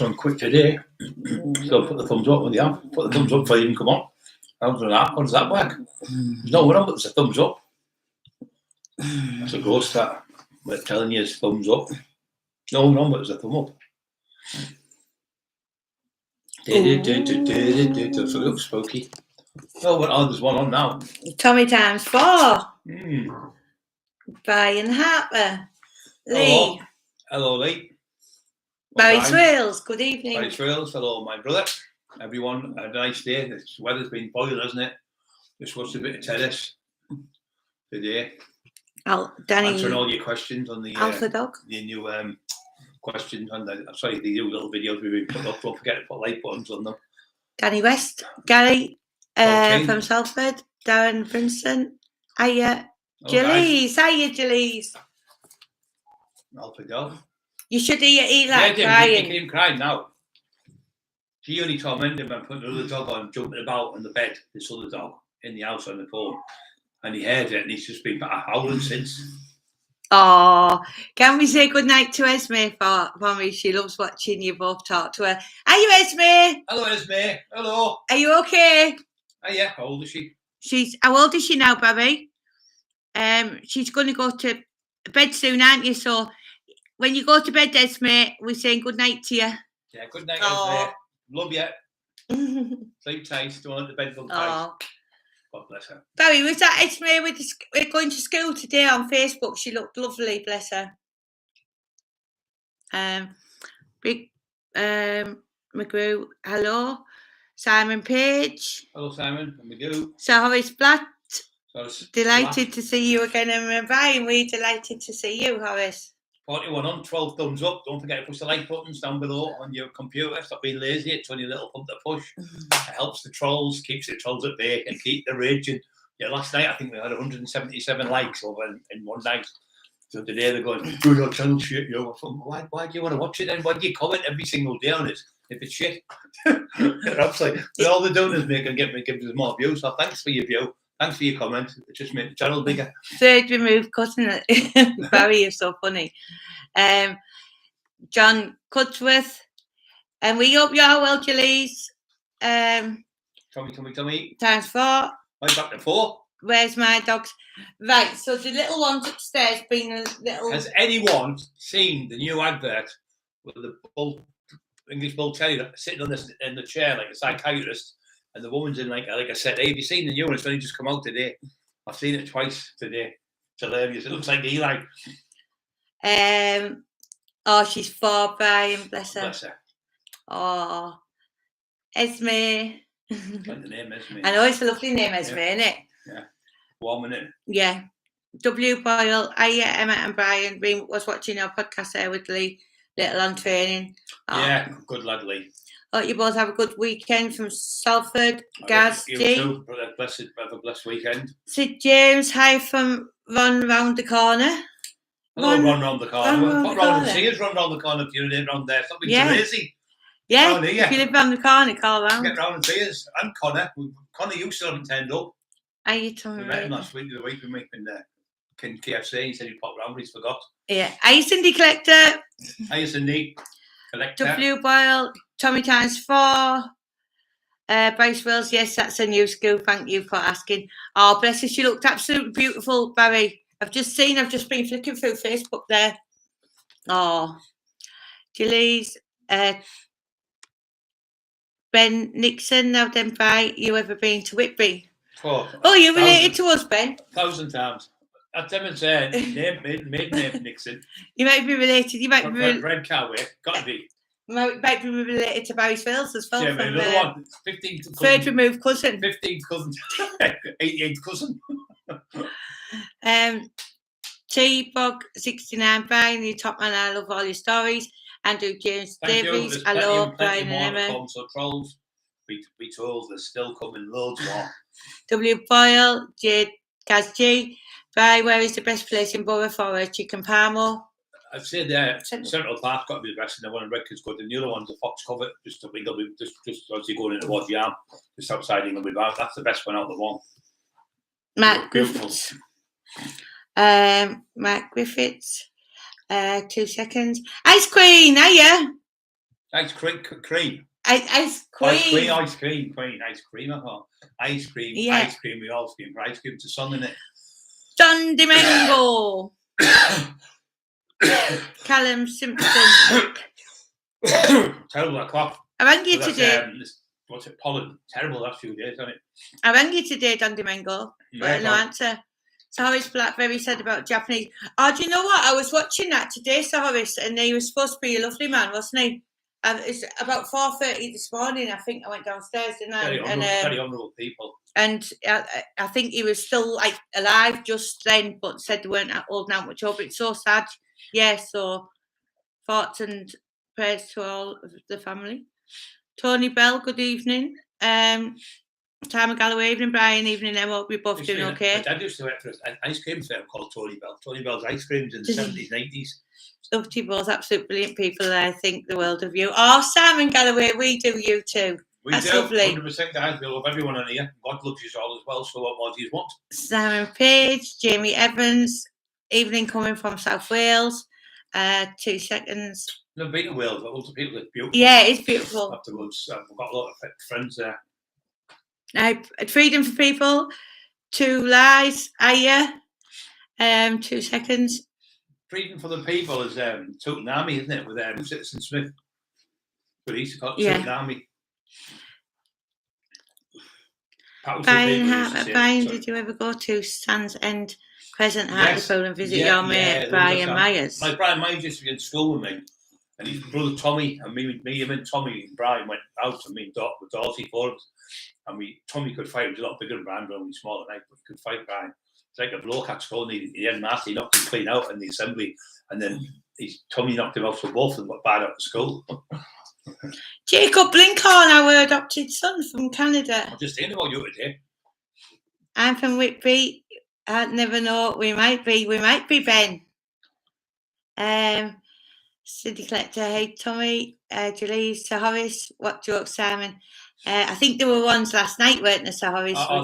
something quick today. So put the thumbs up when you have. Put the thumbs up for you and come on. How does that work? There's no one on, but there's a thumbs up. That's a ghost that we're telling you is thumbs up. No one on, but there's a thumb up. So it looks spooky. Oh, there's one on now. Tommy times 4. Brian Harper. Lee. Hello, Lee. Barry Swales, good evening. Barry Swales, hello, my brother. Everyone, a nice day. The weather's been boiling, hasn't it? Just watched a bit of tennis today. Danny, answering all your questions on the Alpha Dog. The new questions on the the new little videos we've been put up. Don't forget to put like buttons on them. Danny West, Gary from Salford, Darren Vincent, hiya, Gillies, hiya, Gillies. Alpha Dog. You should hear Eli crying. You can cry now. She only tormented him and put another dog on, jumping about on the bed, this other dog, in the house on the phone. And he heard it and he's just been howling since. Oh, can we say good night to Esme for me? She loves watching you both talk to her. Are you Esme? Hello, Esme. Hello. Are you okay? Oh, yeah. How old is she? How old is she now, Barry? She's going to go to bed soon, aren't you? So when you go to bed, Esme, we're saying good night to you. Yeah, good night, Esme. Love you. Sleep tight. Don't let the bed go tight. God bless her. Barry, was that Esme we're going to school today on Facebook? She looked lovely, bless her. McGrew, hello. Simon Page. Hello, Simon. McGrew. So Horace Blatt. Delighted to see you again. And Brian, we're delighted to see you, Horace. 41 on, 12 thumbs up. Don't forget to push the like buttons down below on your computer. Stop being lazy. It's only a little thumb to push. It helps the trolls, keeps the trolls at bay and keep the raging. Yeah, last night I think we had 177 likes over in one night. So today they're going, do your channel shit, yo. Why do you want to watch it then? Why do you comment every single day on it if it's shit? Absolutely. But all they're doing is give us more views. So thanks for your view. Thanks for your comment. It just made the channel bigger. Third remove cutting it. Barry is so funny. John Cutsworth. And we hope you are well, Gillies. Tommy. Times 4. I'm back to 4. Where's my dogs? Right, so the little ones upstairs being a little... Has anyone seen the new advert with the English bull terrier sitting on in the chair like a psychiatrist? And the woman's in like I said, hey, have you seen the new one? It's only just come out today. I've seen it twice today. It's hilarious. It looks like Eli. Oh, she's 4, Brian. Bless her. Bless her. Oh, Esme. Like the name Esme. I know it's a lovely name, Esme, isn't it? Yeah. Warm, isn't it? Yeah. W. Boyle. Emma and Brian. We was watching our podcast there with Lee, little on training. Oh. Yeah, good lad, Lee. Hope you both have a good weekend from Salford. Gaz You G. too. Have a blessed weekend. Sid James, hi from Run Round the Corner. Hello, Run Round the Corner. Put round and see us Run Round the Corner if you live round there. Stop being too lazy. Yeah, if you live round the corner, call round. Get round and see us. And Connor. Connor, you still haven't turned up. Are you talking We met him last week, the week we met in KFC. He said he'd pop round, but he's forgot. Yeah. Are you Cindy Collector? Hiya, Cindy. Collector. W. Boyle, Tommy times 4. Bryce Wills, yes, that's a new school. Thank you for asking. Oh, bless her. She looked absolutely beautiful, Barry. I've just been flicking through Facebook there. Oh, Gillies, Ben Nixon, now then, by you ever been to Whitby? Oh, you related to us, Ben? 1,000 times. That's him and saying, made name Nixon. You might be related. You might be Red Carway, got to be. Might be related to Barry Swales as well. Yeah, from, another one. 15th cousin. Third removed cousin. 15th cousin. 88th cousin. T-Bug 69, Brian, you top man. I love all your stories. Andrew James Davies, hello, Brian and Emma. So trolls, be told there's still coming loads more. W. Boyle, J. Gaz G. Brian, where is the best place in Borough for a chicken parmo? I'd say there, Central Park's got to be the best, and the one in Redcard's good. And the other one's a Fox Covert, just obviously going in towards Yarm, just outside England. That's the best one out of the one. Matt Griffiths. Matt Griffiths. 2 seconds. Ice Queen, hiya. Ice cream. Ice cream. Ice cream. I thought. Ice cream. Yeah. Ice cream. We all scream for ice cream. It's a song, isn't it? Dundee Mango. Callum Simpson. Terrible, that cough. I rang you today. What's it? Pollen. Terrible last few days, isn't it? I rang you today, Dundee Mango. But no answer. So Horace Blackberry said about Japanese. Oh, do you know what? I was watching that today, Sir Horace, and he was supposed to be a lovely man, wasn't he? It's about 4:30 this morning. I think I went downstairs, didn't I? Very honourable people. And I think he was still like alive just then, but said they weren't holding out much hope. It's so sad. Yeah. So thoughts and prayers to all of the family. Tony Bell, good evening. Time Galloway, evening Brian, evening Emma. We're both doing okay. I used to work for an ice cream firm called Tony Bell. Tony Bell's ice creams in the 70s, 80s. Love to you both, absolute brilliant people. I think the world of you. Oh, Simon Galloway, we do you too. That's lovely. 100%, guys. We love everyone on here. God loves you all as well. So what more do you want? Simon Page, Jamie Evans, evening coming from South Wales. 2 seconds. I've been to Wales, but lots of people. It's beautiful. Yeah, it's beautiful. Afterwards, I've got a lot of friends there. Freedom for people. 2 lies. Aya. 2 seconds. Freedom for the people is Tootanami, isn't it? With Citizen Smith. But he's got Tootanami. Brian, did you ever go to Sands End Crescent Hartlepool and visit your mate Brian Myers? My Brian Myers used to be in school with me, and his brother Tommy and him and Tommy and Brian went out and me and Dorothy for us. And Tommy could fight. He was a lot bigger than Brian, only smaller than I, but he could fight Brian. It's like a bloke at school, and he had nasty, knocked him clean out in the assembly, and then Tommy knocked him out, so both of them got bad out of school. Jacob Blinkhorn, our adopted son from Canada. I'm just thinking about you today. I'm from Whitby. I'd never know. We might be Ben. City Collector, hey Tommy, Julie's, Sir Horace, what joke, Simon? I think there were ones last night, weren't there, Sir Horace? I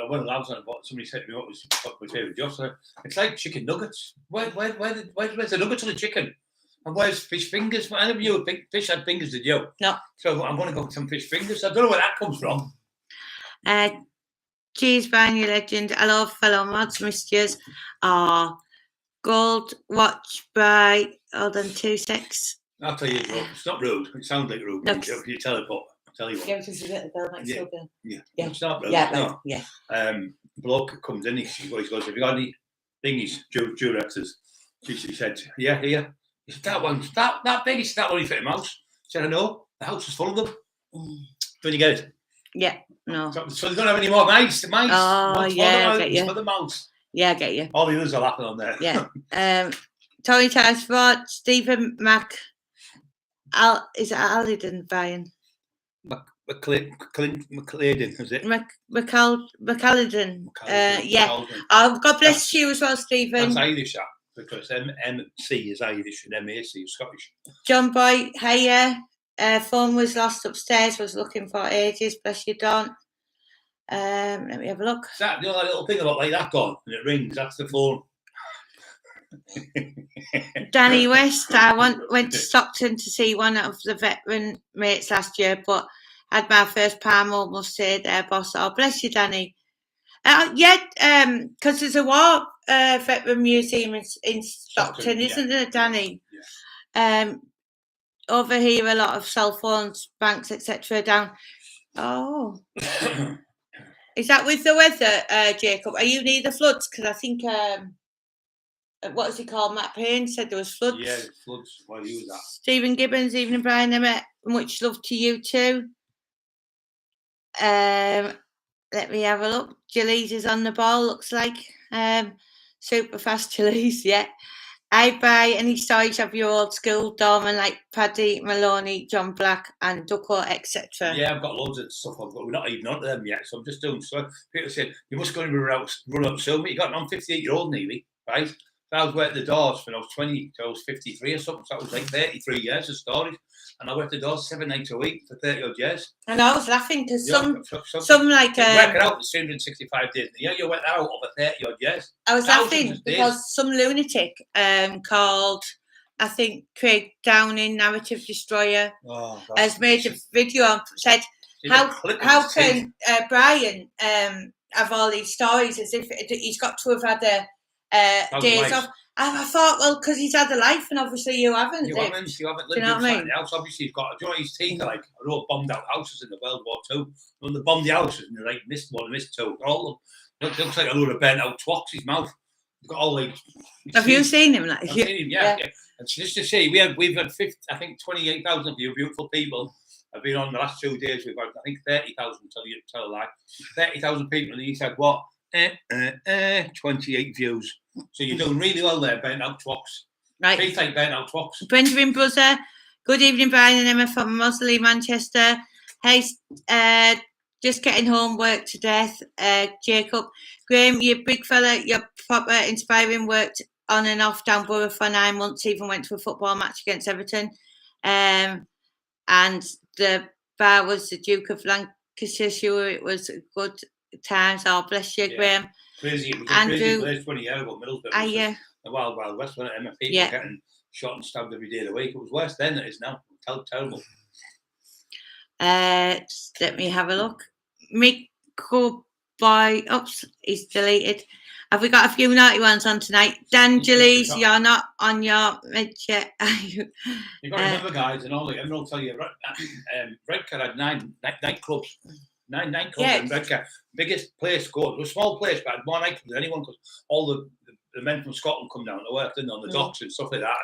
went on but somebody said to me what was my favourite job. So it's like chicken nuggets. Where's the nuggets on the chicken? And where's fish fingers? I never knew fish had fingers, did you? No. So I'm going to go with some fish fingers. I don't know where that comes from. Cheers, Brian, you legend. Hello, fellow mods, missed Gold watch by, hold on 2 secs. I'll tell you, it's not rude. It sounds like rude. No, you tell it, but I'll tell you what. Yeah, because you get the bell, might still bill. Yeah. It's not rude. Yeah, no. Yeah. Bloke comes in, he goes, have you got any thingies, Durexes? She said, yeah, here. He said, that one's that big. He said, that only fit a mouse. He said, I know. The house is full of them. Don't you get it? Yeah, no. So they don't have any more mice. Oh, yeah, I get you. For the mouse. Yeah, I get you. All the others are laughing on there. Yeah. Tony Tansford, Stephen is it Aliden, Brian? McCladden, is it? McCalladon. Yeah. Oh, God bless you as well, Stephen. That's Irish, because MC is Irish and MAC is Scottish. John Boy, hiya. Phone was lost upstairs, was looking for ages. Bless you, Don. Let me have a look. Is that, that little thing about like that gone and it rings? That's the phone. Danny West, I went to Stockton to see one of the veteran mates last year, but had my first palm, must say, there, boss. Oh, bless you, Danny. Because there's a war veteran museum in Stockton, isn't there, Danny? Yeah. Over here, a lot of cell phones, banks, etc. down. Oh. Is that with the weather, Jacob? Are you near the floods? Because I think, what is he called? Matt Payne said there was floods. Yeah, floods. Why you was that? Stephen Gibbons, evening, Brian Emmett. Much love to you too. Let me have a look. Gillies is on the ball, looks like. Super fast Gillies, yeah. I buy any storage of your old school doorman like Paddy, Maloney, John Black, and Ducko, etc. Yeah, I've got loads of stuff. We're not even onto them yet, so I'm just doing so. People said, you must go and run up soon. You got an 58-year-old nearly, right? So I was working the doors when I was 20, so I was 53 or something. So that was like 33 years of storage. And I worked the doors 7 nights a week for 30 odd years. And I was laughing because some like... work it out, it's 365 days in the year. You went out over 30 odd years. I was laughing because some lunatic called I think Craig Downing, Narrative Destroyer, has God. made a video and said, how can Brian have all these stories as if he's got to have had a days off? And I thought, well, because he's had a life, and obviously you haven't. You haven't lived. Do you know what I mean? Else. Obviously, you've got. Do you know his teeth are like? I know bombed out houses in the World War II. When they bombed the houses, and they're like missed one, missed two. All of them looks like a load of burnt out twats. His mouth. He's got all like. Have you seen him? I've seen him. Yeah. And just to say, we've had 28,000 of you beautiful people. I've been on the last 2 days. We've had, I think, 30,000. Tell a lie. 30,000 people, and he said what? 28 views. So you're doing really well there, burnt out twats. Right. Treat like burnt out twats. Benjamin Brother. Good evening, Brian and Emma from Mosley, Manchester. Hey, just getting home, work to death. Jacob. Graham, you big fella, you're proper inspiring, worked on and off down Borough for 9 months, even went to a football match against Everton. And the bar was the Duke of Lancashire. Sure, it was good times. Oh, bless you, Graham. Crazy. It was a crazy place 20 years ago, Middlesbrough. Yeah. The Wild West, when Emma people getting shot and stabbed every day of the week. It was worse then than it is now. Terrible. Let me have a look. Miko Boy, oops, he's deleted. Have we got a few naughty ones on tonight? D'Angelis, you're not on your mid yet. You've got to remember, guys, and all the everyone will tell you, Redcar had nine nightclubs. Nine clubs in Redcar. Biggest place scored. It was a small place, but had more nightclubs than anyone, because all the men from Scotland come down to work, didn't they, on the docks and stuff like that,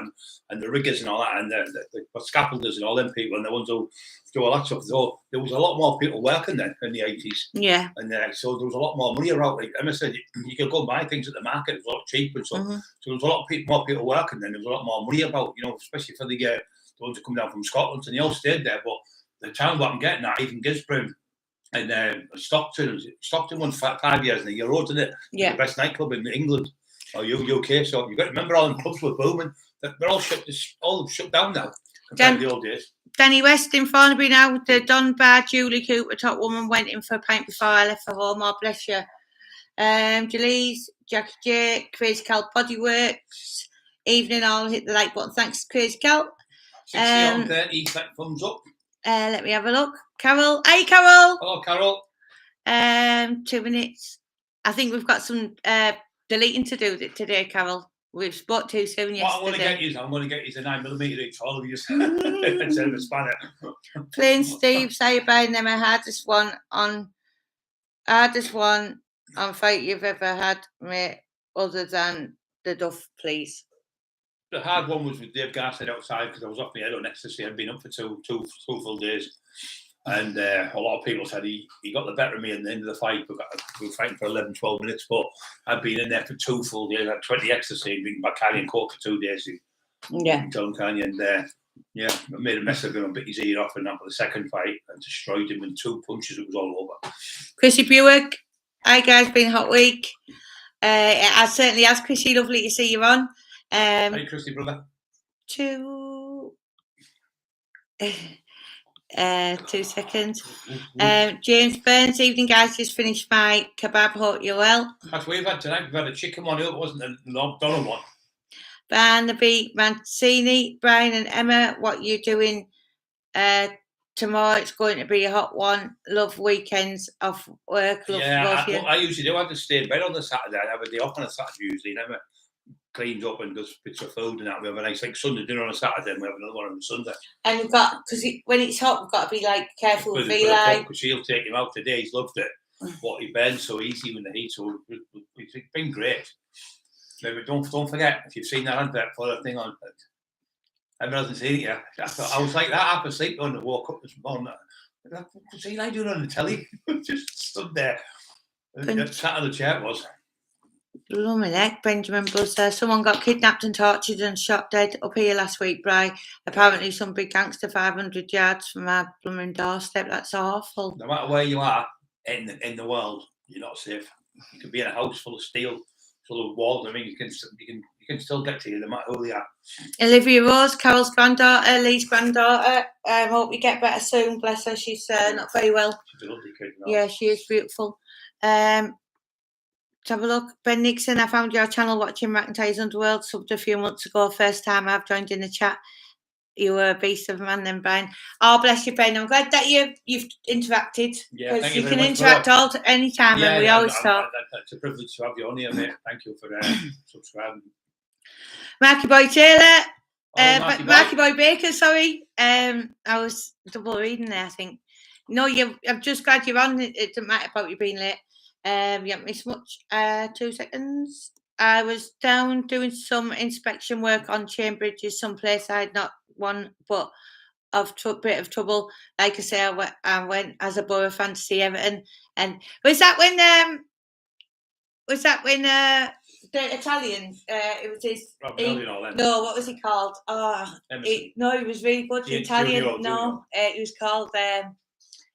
and the riggers and all that, and the scaffolders and all them people, and the ones who do all that stuff. So there was a lot more people working then in the 80s. Yeah. And so there was a lot more money around. Like Emma said, you could go and buy things at the market. It was a lot cheaper and stuff. So there was a lot of more people working then. There was a lot more money about, especially for the ones who come down from Scotland, and they all stayed there. But the town what I'm getting at, even Gisborne and Stockton won 5 years in a year old, didn't it? Yeah. The best nightclub in England or UK. So you got to remember, all the clubs were booming. They're all shut down now compared to the old days. Danny West in Farnaby now. The Don Bar, Julie Cooper, top woman, went in for a pint before I left for home. Oh, bless you. Jalise, Jackie J, Crazy Cal Bodyworks. Evening, I'll hit the like button. Thanks, Crazy Cal. 60 on 30, thumbs up. Let me have a look. Carol. Hey, Carol. Hello, Carol. 2 minutes. I think we've got some deleting to do today, Carol. We've spoke too soon yesterday. I'm going to get you a 9mm each, all of you. Instead of a spanner. Plain Steve, say by never hardest one on fight you've ever had, mate, other than the Duff, please. The hard one was with Dave Garcia outside, because I was off my head on ecstasy. I'd been up for two full days. And a lot of people said he got the better of me at the end of the fight. We were fighting for 11, 12 minutes, but I'd been in there for 2 full days. I had 20 ecstasy, drinking Bacardi and Coke for 2 days. In Duncan, and I made a mess of him and bit his ear off, and that was the second fight, and destroyed him in 2 punches. It was all over. Chrissy Buick, hi guys, been a hot week. I certainly has, Chrissy. Lovely to see you on. Hey, Chrissy, brother. 2 seconds. James Burns, evening guys, just finished my kebab, hope you're well. That's what we've had tonight. We've had a chicken one, it wasn't a Donald one. Barnaby Mancini, Brian and Emma, what you doing tomorrow? It's going to be a hot one. Love weekends off work. I usually do. I just stay in bed on the Saturday. I have a day off on a Saturday usually. And Emma cleans up and does bits of food and that. We have a nice Sunday dinner on a Saturday, and we have another one on a Sunday. And we've got, because when it's hot, we've got to be careful with Eli. Because she'll take him out today. He's loved it. What he burns so easy when the heat. So it's been great. Maybe don't forget, if you've seen that advert for that thing on, everyone hasn't seen it yet. I was like that, half asleep when I woke up this morning. What's Eli doing on the telly? Just stood there. Sat on the chair it was. Blooming heck, Benjamin Buzzer. Someone got kidnapped and tortured and shot dead up here last week, Bri. Apparently some big gangster 500 yards from our blooming doorstep. That's awful. No matter where you are in the world, you're not safe. You could be in a house full of steel, full of walls. I mean, you can still get to you no matter who they are. Olivia Rose, Carol's granddaughter, Lee's granddaughter. Hope you get better soon. Bless her. She's not very well. She's a lovely kid. Yeah, she is beautiful. have a look. Ben Nixon, I found your channel watching McIntyre's Underworld, subbed a few months ago. First time I've joined in the chat. You were a beast of a man then, Brian. Oh, bless you, Ben. I'm glad that you've interacted. Yeah, thank you you very can much interact all any time, and we always talk. It's a privilege to have you on here, mate. Thank you for subscribing. Marky Boy Taylor. Marky Boy Baker, sorry. I was double reading there, I think. No, I'm just glad you're on. It doesn't matter about you being late. You haven't missed much. 2 seconds. I was down doing some inspection work on chain bridges, someplace I'd not won, but of bit of trouble. Like I say, I went as a Borough fan to see Everton. And was that when the Italian, it was his... no, what was he called? He was really good. Italian. No, he was called...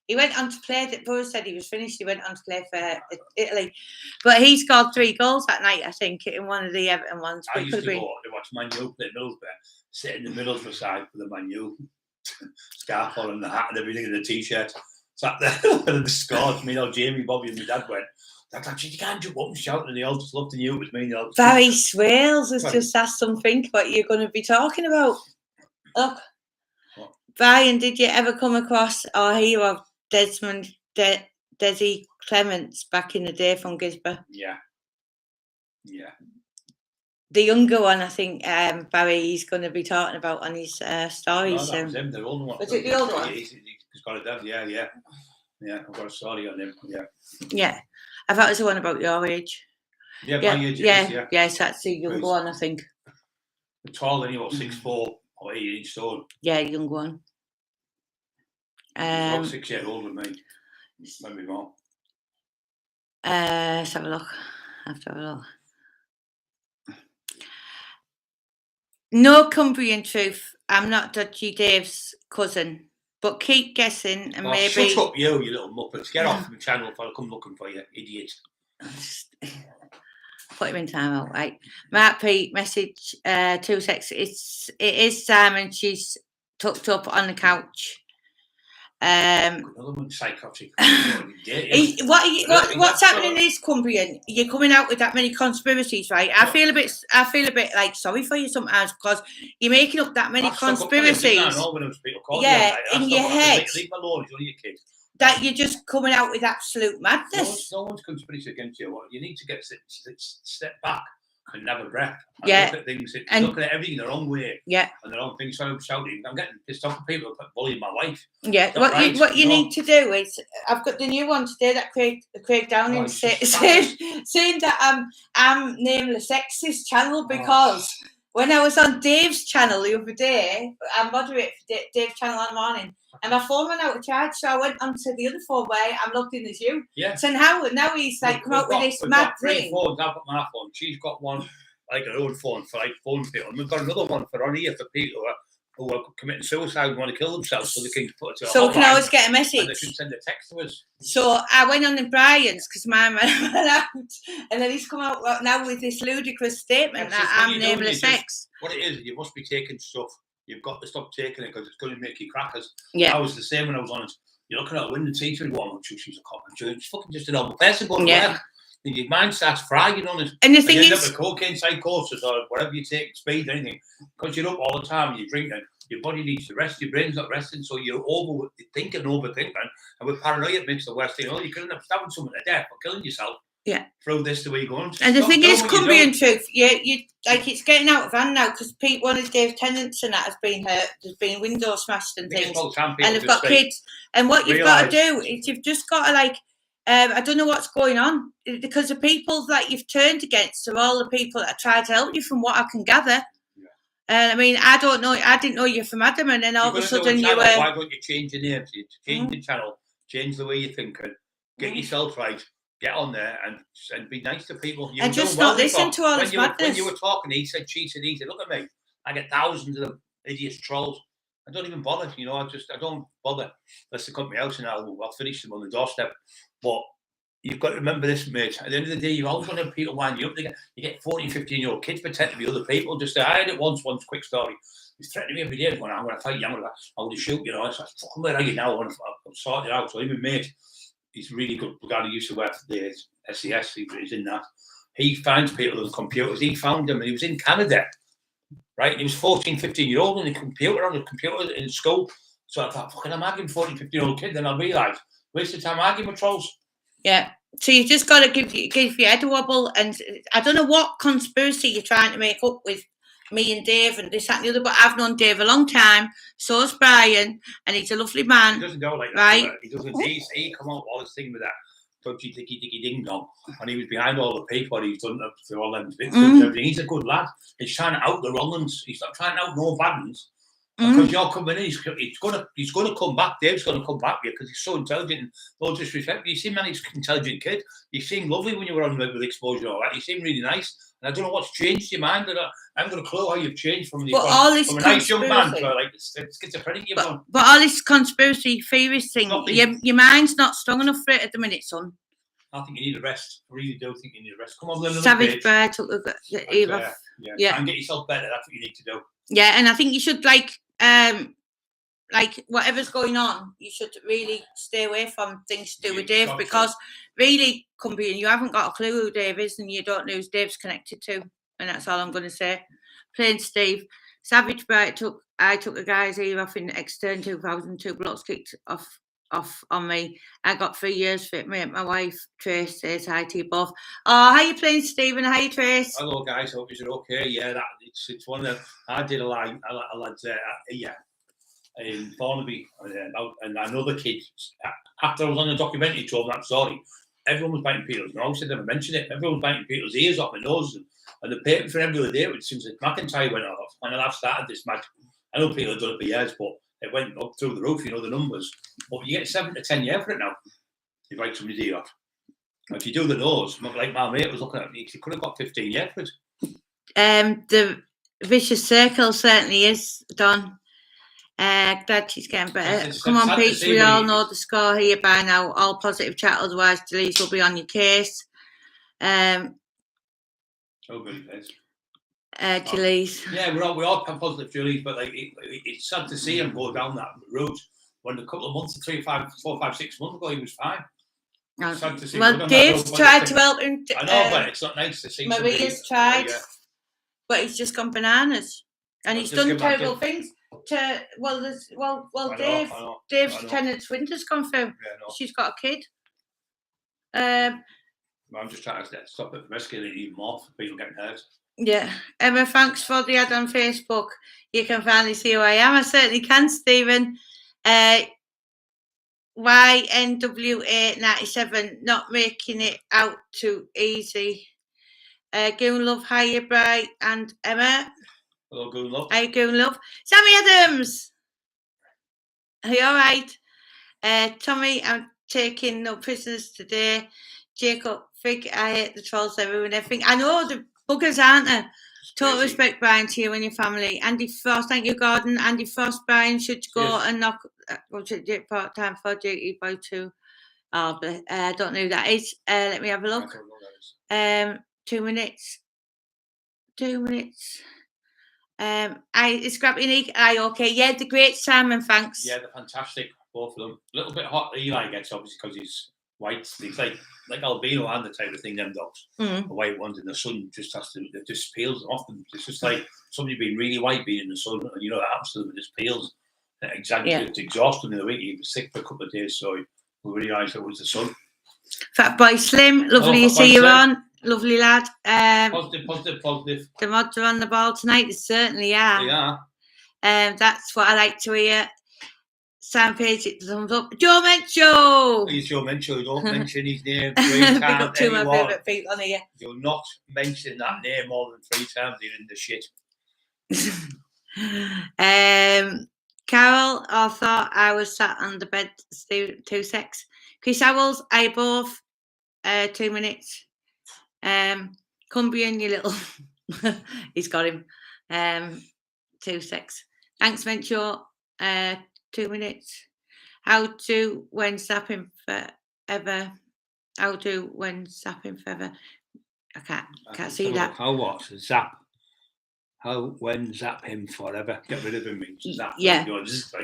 he went on to play, Borough said he was finished, he went on to play for Italy. But he scored 3 goals that night, I think, in one of the Everton ones. I used to go to watch Man U play Middlesbrough, sit in the Middlesbrough side for the Man U, scarf on and the hat and everything and the T-shirt. Sat there and scored. Me, Jamie, Bobby and my dad went, you can't jump up and shout, and they all just looked and knew it was me. Barry Swales has just asked something what you're going to be talking about. Look. What? Brian, did you ever come across our hero Desmond Desi Clements back in the day from Gisborne? Yeah. The younger one, I think, Barry, he's going to be talking about on his stories. No, that was him, the older one. Was it the older one? He's got a dad, yeah. Yeah, I've got a story on him, yeah. Yeah, I thought it was the one about your age. Yeah, my age, yeah. Yes, that's the younger one, I think. Tall, anyway, 6'4" or 8 stone. Yeah, young one. He's about 6 years older than me. Maybe more. Let's have a look. No Cumbrian truth. I'm not Dodgy Dave's cousin. But keep guessing and maybe... Shut up, you little muppets. Get off my channel if I come looking for you, idiot. Put him in time out, right? Mark P, message 2 seconds. It is Simon. She's tucked up on the couch. Another one psychotic. What's happening in this Cumbrian? You're coming out with that many conspiracies, right? I feel a bit like sorry for you sometimes because you're making up that many conspiracies. In your head. Leave me alone, you're your kid. That you're just coming out with absolute madness. No one's conspiracy against you. You need to step back and have a breath. And look at things. And look at everything the wrong way. Yeah. And the wrong things. So I'm shouting. I'm getting pissed off at people who bullying my wife. Yeah. What you need to do is, I've got the new one today that Craig Downing saying that I'm nameless sexist channel because when I was on Dave's channel the other day, I moderate for Dave's channel on the morning. And my phone went out of charge, so I went onto the other phone where I'm logged in as you. Yeah. So now he's like come out with this mad thing. Phones. I've got my phone. She's got one like her own phone for like phone people, and we've got another one for on here for people who are committing suicide and want to kill themselves, so they can put it to a so we can always get a message. And they can send a text to us. So I went on the Brian's because mine went out, and then he's come out now with this ludicrous statement that I'm nameless sex. What it is, you must be taking stuff. You've got to stop taking it because it's going to make you crackers. Yeah. I was the same when I was on it. You're looking at a window teacher and going, she's a cop and she's fucking just a normal person going to work. And your mind starts frying on it. And the thing is, you end up with cocaine psychosis or whatever you take, speed, anything. Because you're up all the time and you're drinking. Your body needs to rest. Your brain's not resting, so you're overthinking. And with paranoia, it makes the worst thing. You could end up stabbing someone to death or killing yourself. Yeah. Throw this the way you're going. And the thing is, Cumbrian truth, you like it's getting out of hand now because one of Dave's tenants and that has been hurt. There's been windows smashed and things, and they've got kids. And what you've got to do is you've just got to I don't know what's going on because the people that you've turned against are all the people that try to help you, from what I can gather. Yeah. And I mean, I don't know. I didn't know you from Adam, and then all of a sudden you were. Why don't you change your name? Change the channel. Change the way you're thinking. Get yourself right. Get on there and be nice to people. And just not listen to all this madness. When you were talking, he said, she said, look at me. I get thousands of them idiots trolls. I don't even bother, I don't bother unless they come to my house and I'll finish them on the doorstep. But you've got to remember this, mate. At the end of the day, you've always got to have people wind you up. You get 14, 15-year-old kids pretending to be other people. Just I had it once, quick story. He's threatening me every day. Going, I'm going to fight you. I'm going to shoot you. I said, fucking where are you now? I'll sort it out. So even mate, he's really good. The guy who used to work for the SES, he's in that. he finds people with computers. He found them, and he was in Canada, right? And he was 14, 15-year-old on the computer in school. So I thought, fucking, I'm arguing 14, 15-year-old kid. Then I realised, waste of time arguing with trolls. Yeah. So you just got to give your head a wobble. And I don't know what conspiracy you're trying to make up with me and Dave and this, that, and the other, but I've known Dave a long time. So's Brian, and he's a lovely man. He doesn't go like that. Right? He doesn't. He come out all this thing with that dodgy dicky ding dong, and he was behind all the people. He's done up to all them bits. Everything. He's a good lad. He's trying to out the wrong ones. He's not trying to out no bad ones. Because you're coming in, he's gonna come back. Dave's gonna come back here because he's so intelligent. And no disrespect, you seem, man, he's an intelligent kid. You seemed lovely when you were on with exposure and all that. You seem really nice. And I don't know what's changed your mind. I haven't got a clue how you've changed from a nice young man to like schizophrenic. But all this conspiracy theorist thing, your mind's not strong enough for it at the minute, son. I think you need a rest. I really do think you need a rest. Come on, learn another Savage page. Bear took the Yeah. Try and get yourself better. That's what you need to do. Yeah, and I think you should like whatever's going on, you should really stay away from things to do with Dave, because really, Cumbian, you haven't got a clue who Dave is, and you don't know who Dave's connected to, and that's all I'm going to say. Plain Steve. Savage Bear I took a guy's ear off in extern 2002. Blocks kicked off on me. I got 3 years for it, mate. My wife Trace says hi to you both. Oh, how you playing, Stephen? How you, Trace? Hello, guys. Hope you're okay. Yeah, it's one of I did a lad in Thornaby and another kid. After I was on the documentary, told that story. Everyone was biting people's nose. I never mentioned it. Everyone was biting people's ears off and noses, and the paper for every other day. Since McIntyre went off, and I've started this match. I know people have done it for years, but it went up through the roof, you know, the numbers. But you get 7 to 10 years for it now. You bite somebody's ear off. If you do the nose, like my mate was looking at me, he could have got 15 years for it. The vicious circle certainly is done. Glad she's getting better. Come on, Peach, we all know the score here by now. All positive chat, otherwise Delise will be on your case. Oh, good, thanks. Delise. Yeah, we all have positive Julie's, but like it's sad to see him go down that route when a couple of months, 3, 5, 4, 5, 6 months ago, he was fine. It's sad to see. Well, Dave's tried to help him. I know, but it's not nice to see. Maria's tried, but he's just gone bananas, and he's done terrible things. Dave's tenant's winter's gone through. Yeah, she's got a kid. I'm just trying to stop it from escalating even more for people getting hurt. Yeah. Emma, thanks for the ad on Facebook. You can finally see who I am. I certainly can, Stephen. YNWA97, not making it out too easy. Goon Love, hiya, Bright, and Emma. Hello, Goon Love. Hi, Goon Love. Sammy Adams. Are you all right? Tommy, I'm taking no prisoners today. Jacob, Fig, I hate the trolls everywhere and everything. I know the buggers, aren't they? Total respect, Brian, to you and your family. Andy Frost, thank you, Gordon. Andy Frost, Brian, should go and knock part-time for duty by 2. Oh, but I don't know who that is. Let me have a look. 2 minutes. 2 minutes. It's Scrap Unique. Okay. Yeah, the great Simon, thanks. Yeah, they're fantastic, both of them. A little bit hot, Eli gets, obviously, because he's white. He's like albino and the type of thing, them dogs. The white ones in the sun just it just peels off them. It's just like somebody being really white being in the sun, and you know that happens to them, it just peels. Exactly. Yeah. It's exhausting in the week. He was sick for a couple of days, so we realised it was the sun. Fat Boy Slim, lovely to see you on. Lovely lad. Positive. The mods are on the ball tonight. They certainly are. They are. That's what I like to hear. Sam Page, thumbs up. Joe Mencho. He's Joe Mencho. Don't mention his name 3 times. Got 2 of my favourite people on here. You'll not mention that name more than 3 times. You're in the shit. Carol, I thought I was sat on the bed. 2 secs. Chris Howells, I both. 2 minutes. Cumbrian, you little. He's got him. 2 secs. Thanks, Mencho. 2 minutes. How to when zapping forever. How to when zapping forever. I can't see that. How what? Zap. How when zap him forever. Get rid of him means zap. Yeah. Just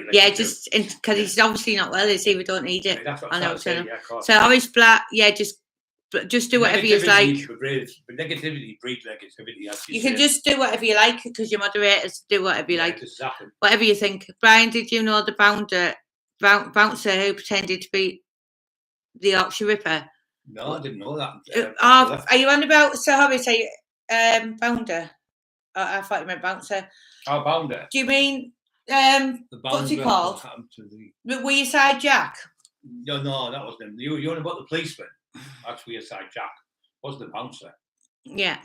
because he's obviously not well, is he? We don't need it. That's what I'm saying. Yeah, so Horace Black, just just do whatever you like. Negativity breeds negativity. You can just do whatever you like because you're moderators. Do whatever you like. Exactly. Whatever you think. Brian, did you know the bouncer who pretended to be the Yorkshire Ripper? No, I didn't know that. Are you on about Sir Horace? Are you bounder? I thought you meant bouncer. Oh, bounder. Do you mean what's he called? Were you side Jack? No, that wasn't him. You on about the policeman? That's were side Jack. Wasn't the bouncer? Yeah.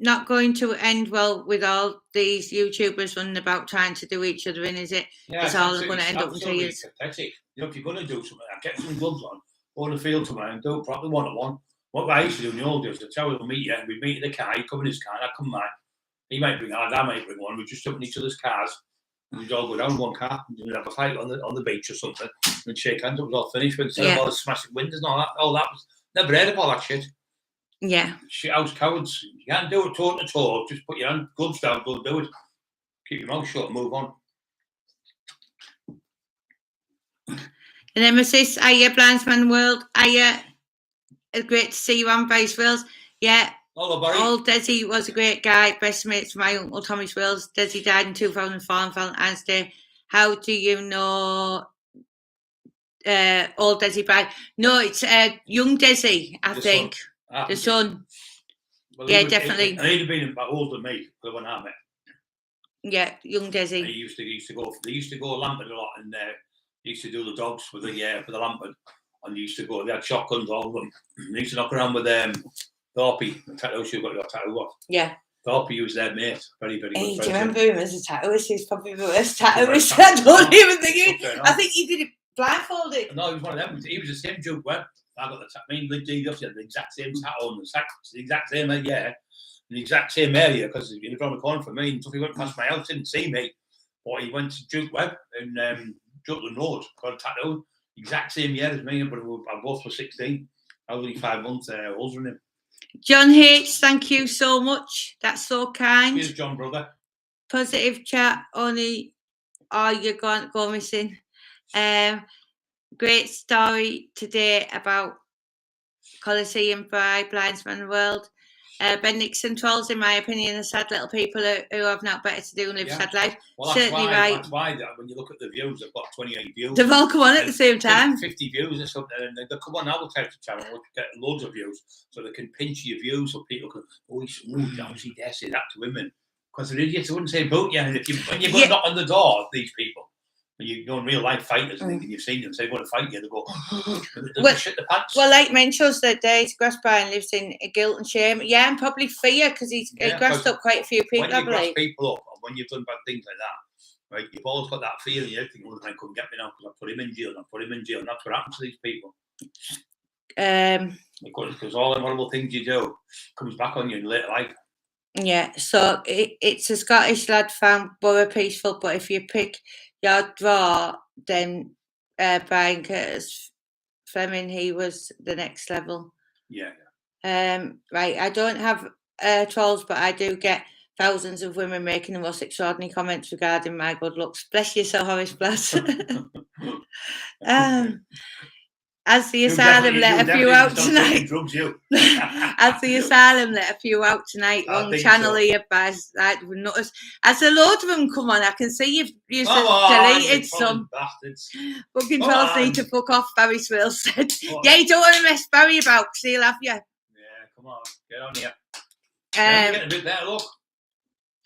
Not going to end well with all these YouTubers running about trying to do each other in, is it? Yeah, it's all going to end up in 2 years. Pathetic. You know, if you're going to do something, get some gloves on, go on the field tomorrow and do it properly one-on-one. What I used to do in the old days, the tell we'll meet you, and we'd meet in the car, he'd come in his car, and I'd come back. He might bring ours, I might bring one, we'd just jump in each other's cars, and we'd all go down one car, and we'd have a fight on the beach or something, and shake hands, it was all finished, but instead of all the smashing windows and all that was, never heard of all that shit. Yeah. Shithouse cowards. You can't do it toe to toe. Just put your gloves down, go do it. Keep your mouth shut and move on. Nemesis, are you Blindsman World? Are you? It's great to see you on Base Wheels. Yeah. Hello, Barry. Old Desi was a great guy. Best mates for my uncle Tommy Swills. Desi died in 2004 on Valentine's Day. How do you know old Desi died? No, it's young Desi, I think. The son. Well, yeah, definitely. He'd have been about older than me when I met. Yeah, young Desi. He used to go. They used to go Lampard a lot, and they used to do the dogs for the Lampard, and they used to go. They had shotguns, all of them. They used to knock around with Thorpey, the tattoo. You got your tattoo off. Yeah. Thorpey was their mate. Very, very good. Hey, do you remember him as a tattooist? He's probably the worst tattooist. I don't even think he. I think he did it blindfolded. No, he was one of them. He was the same Duke Webb. I got the the exact same tattoo on the exact same the exact same area because he was around the corner from me. And so he went past my house, didn't see me, but he went to Duke Webb and Jutland Road, got a tattoo, exact same year as me, but I both were 16. I was only 5 months older than him. John H, thank you so much. That's so kind. Cheers, John, brother. Positive chat, only you're going to go missing. Great story today about Colosseum by Blindsman World. Ben Nixon trolls, in my opinion, are sad little people who have not better to do and live sad life. Well, certainly right. That's why when you look at the views, they've got 28 views. They've all come on at the same time. 50 views or something, and they come on our type of channel and get loads of views, so they can pinch your views so people can, she dare say that to women. Because they're idiots, they wouldn't say boot you. And when you go knock on the door of these people, when you go in real life fighters and you've seen them say they want to fight you, they go, they shit the pants. Well, like Menschels that day, Grass Brian lives in guilt and shame. Yeah, and probably fear because he's grassed up quite a few people. When you grass people up, and when you've done bad things like that, right, you've always got that fear and you think, they come get me now because I put him in jail, and that's what happens to these people. Because all the horrible things you do comes back on you in later life. Yeah, so it's a Scottish lad found Borough peaceful, but if you pick your draw, then Brian Curtis Fleming, he was the next level. Yeah. Right, I don't have trolls, but I do get thousands of women making the most extraordinary comments regarding my good looks. Bless you, Sir Horace Bless. As the asylum let a few out tonight. As the asylum let a few out tonight. Wrong channel here, by nutters. As a load of them come on, I can see you've deleted some. Bastards. Fucking trolls need to fuck off, Barry Swills said. Yeah, you don't want to mess Barry about because he'll have you. Yeah, come on. Get on here. Get a bit better look.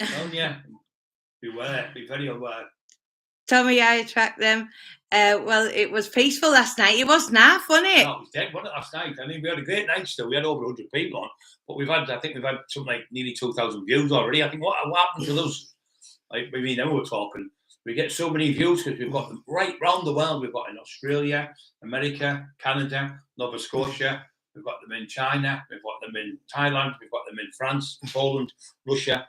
On you. Beware. Be very aware. Tommy, I attract them. Well, it was peaceful last night. It was naff, wasn't it? No, it was dead, wasn't it, last night? I mean, we had a great night still. We had over 100 people on, but I think we've had something like nearly 2,000 views already. I think what happened to those, like we were talking, we get so many views because we've got them right round the world. We've got in Australia, America, Canada, Nova Scotia. We've got them in China. We've got them in Thailand. We've got them in France, Poland, Russia,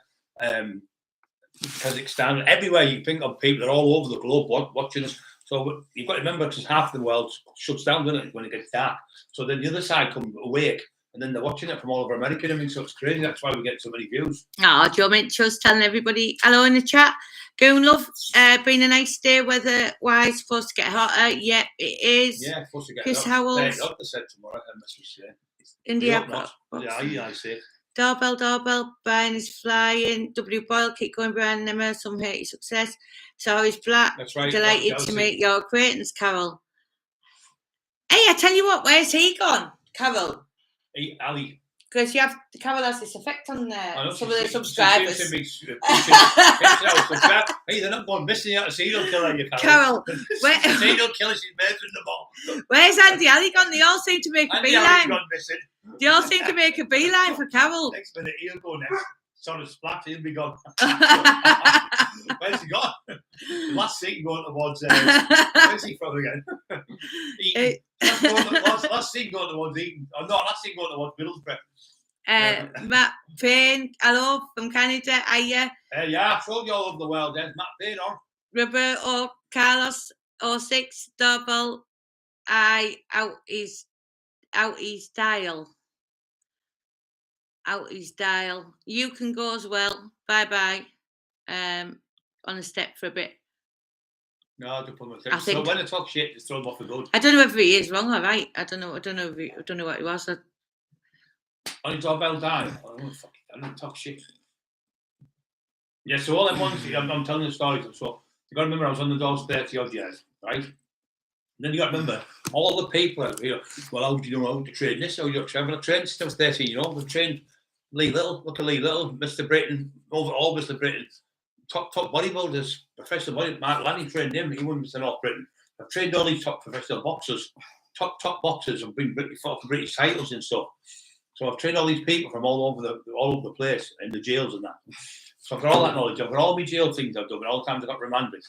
Kazakhstan. Everywhere you think of people, they're all over the globe watching us. So you've got to remember, because half the world shuts down, doesn't it, when it gets dark. So then the other side comes awake and then they're watching it from all over America. I mean, so it's crazy. That's why we get so many views. Oh, do you want me just telling everybody hello in the chat? Goon love, been a nice day weather-wise, supposed to get hotter. Yep, it is. Yeah, supposed to get Chris hotter. Howells. They said tomorrow, I must say. India. Yeah, I see. Doorbell, Brian is flying. W. Boyle, keep going, Brian. Nemmer, some hate your success. So is Black. That's right. Delighted to meet your acquaintance, Carol. Hey, I tell you what, where's he gone, Carol? Hey, Ali. Because Carol has this effect on some of the subscribers. Hey, they're not going missing out a serial killer, you Carol, serial killer, she's murdering them all. Where's Andy Ali gone? They all seem to make a beeline. Gone missing. They all seem to make a beeline for Carol. Next minute, he'll go next. Sort of splat, he'll be gone. Where's he gone? Last scene going towards. Where's he from again? Last scene going towards Eton. Oh, no, last scene going towards Middlesbrough. Matt Payne, hello from Canada. Hiya. Yeah, I told you all over the world. There's Matt Payne on. Roberto Carlos 06 double I out his dial. Out his dial. You can go as well. Bye. On a step for a bit. No, I don't put my thing. So when I talk shit, just throw him off the good. I don't know if he is wrong or right. I don't know what he was. On his doorbell died. I don't talk shit. Yeah, so all them ones, I'm telling the stories. So you got to remember, I was on the doors 30 odd years, right? And then you got to remember all the people out here. Well, how do you know how to train this? How do you train? I've trained since I was 13 years old. I've trained Lee Little. Look at Lee Little, Mr. Britain, overall Mr. Britain. Top bodybuilders, professional bodybuilders. Mark Lanny trained him. He won Mr. North Britain. I've trained all these top professional boxers, top boxers, and been fought for British titles and stuff. So I've trained all these people from all over the place in the jails and that. So I've got all that knowledge. I've got all my jail things I've done, and all the times I got remanded.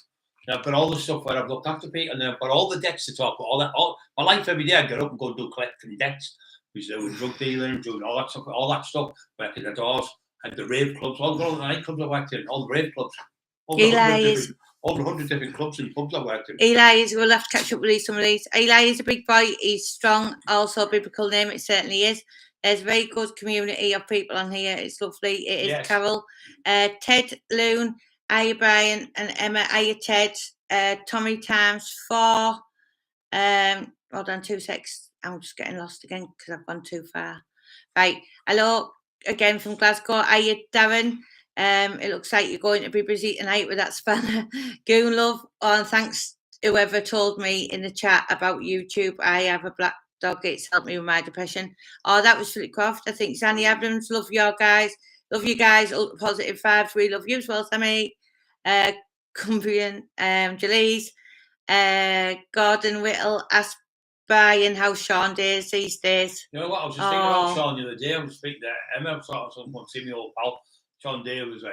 And I've got all the stuff where I've looked after people, and then I've got all the debts to talk about. All my life every day, I get up and go and do collecting debts. We're doing drug dealing, doing all that stuff, working the doors, and the rave clubs, all the nightclubs I worked in, all the rave clubs. Over 100 different clubs and pubs I worked in. Eli we'll have to catch up with some of these. Eli is a big boy, he's strong, also a biblical name, it certainly is. There's a very good community of people on here. It's lovely. It is. Yes. Carol. Ted Loon, Aya Brian and Emma, Aya Ted, Tommy times 4. Hold on 2 secs. I'm just getting lost again because I've gone too far. Right. Hello again from Glasgow. Aya Darren. It looks like you're going to be busy tonight with that spanner. Goon love. Oh, and thanks whoever told me in the chat about YouTube. I have a black dog. It's helped me with my depression. Oh, that was Philip Croft. I think Sandy Adams. Love you guys. Love you guys. Positive vibes. We love you as well, Sammy. Cumbrian, Jalise, Gordon Whittle. Ask Brian how Sean is these days. You know what? I was just thinking about Sean the other day. I was speaking to Emma. Someone see me old pal. Sean Day was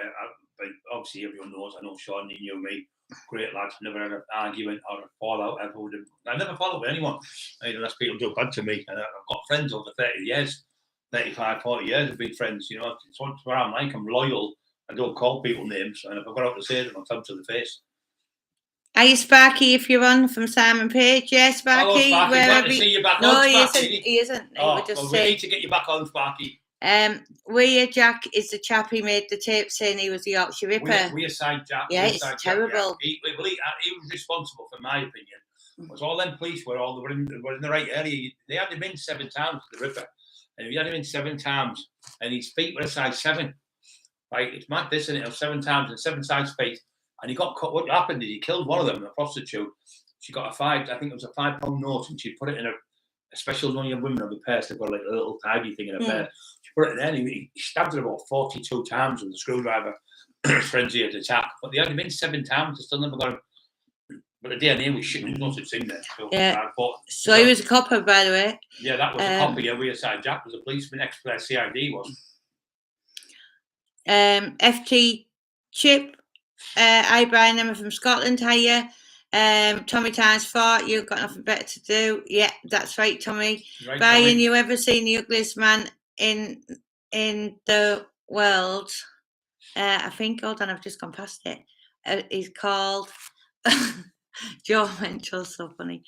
obviously everyone knows. I know Sean. He knew me. Great lad. Never had an argument or a fallout. I never followed with anyone. Unless people do bad to me. And I've got friends over 30 years, 35, 40 years. I've been friends. You know, it's what I'm like. I'm loyal. I don't call people names. And if I've got out to say them, I'll tell them to the face. Are you Sparky if you're on from Simon Page? Yes, Sparky. Hello, Sparky. Glad to see you back on, Sparky. He isn't. We need to get you back on, Sparky. Weir Jack is the chap who made the tape saying he was the Yorkshire Ripper. Weir Side Jack. Yeah, it's terrible. He was responsible, for my opinion. Was all them police were in the right area. They had him in 7 times, the Ripper. And he had him in 7 times. And his feet were a size 7. Right? It's mad, this, isn't it? 7 times and 7 size feet. And he got caught. What happened is he killed one of them, a prostitute. She got I think it was a £5 note, and she put it in a special one of women of the purse. They've got like a little tidy thing in her purse. She put it in there, and he stabbed her about 42 times with a screwdriver. Frenzy at attack. But they had him in 7 times. They still never got him. But the DNA was shit. There's no such thing there. So he was a copper, by the way. Yeah, that was a copper. Yeah, Weir Side Jack was a policeman, CID was. FT Chip. Hi, Brian. I'm from Scotland. Hiya. Tommy times 4. You've got nothing better to do. Yeah, that's right, Tommy. Right, Brian, Tommy. You ever seen the ugliest man in the world? I think. Hold on, I've just gone past it. He's called Joe Mental. So funny.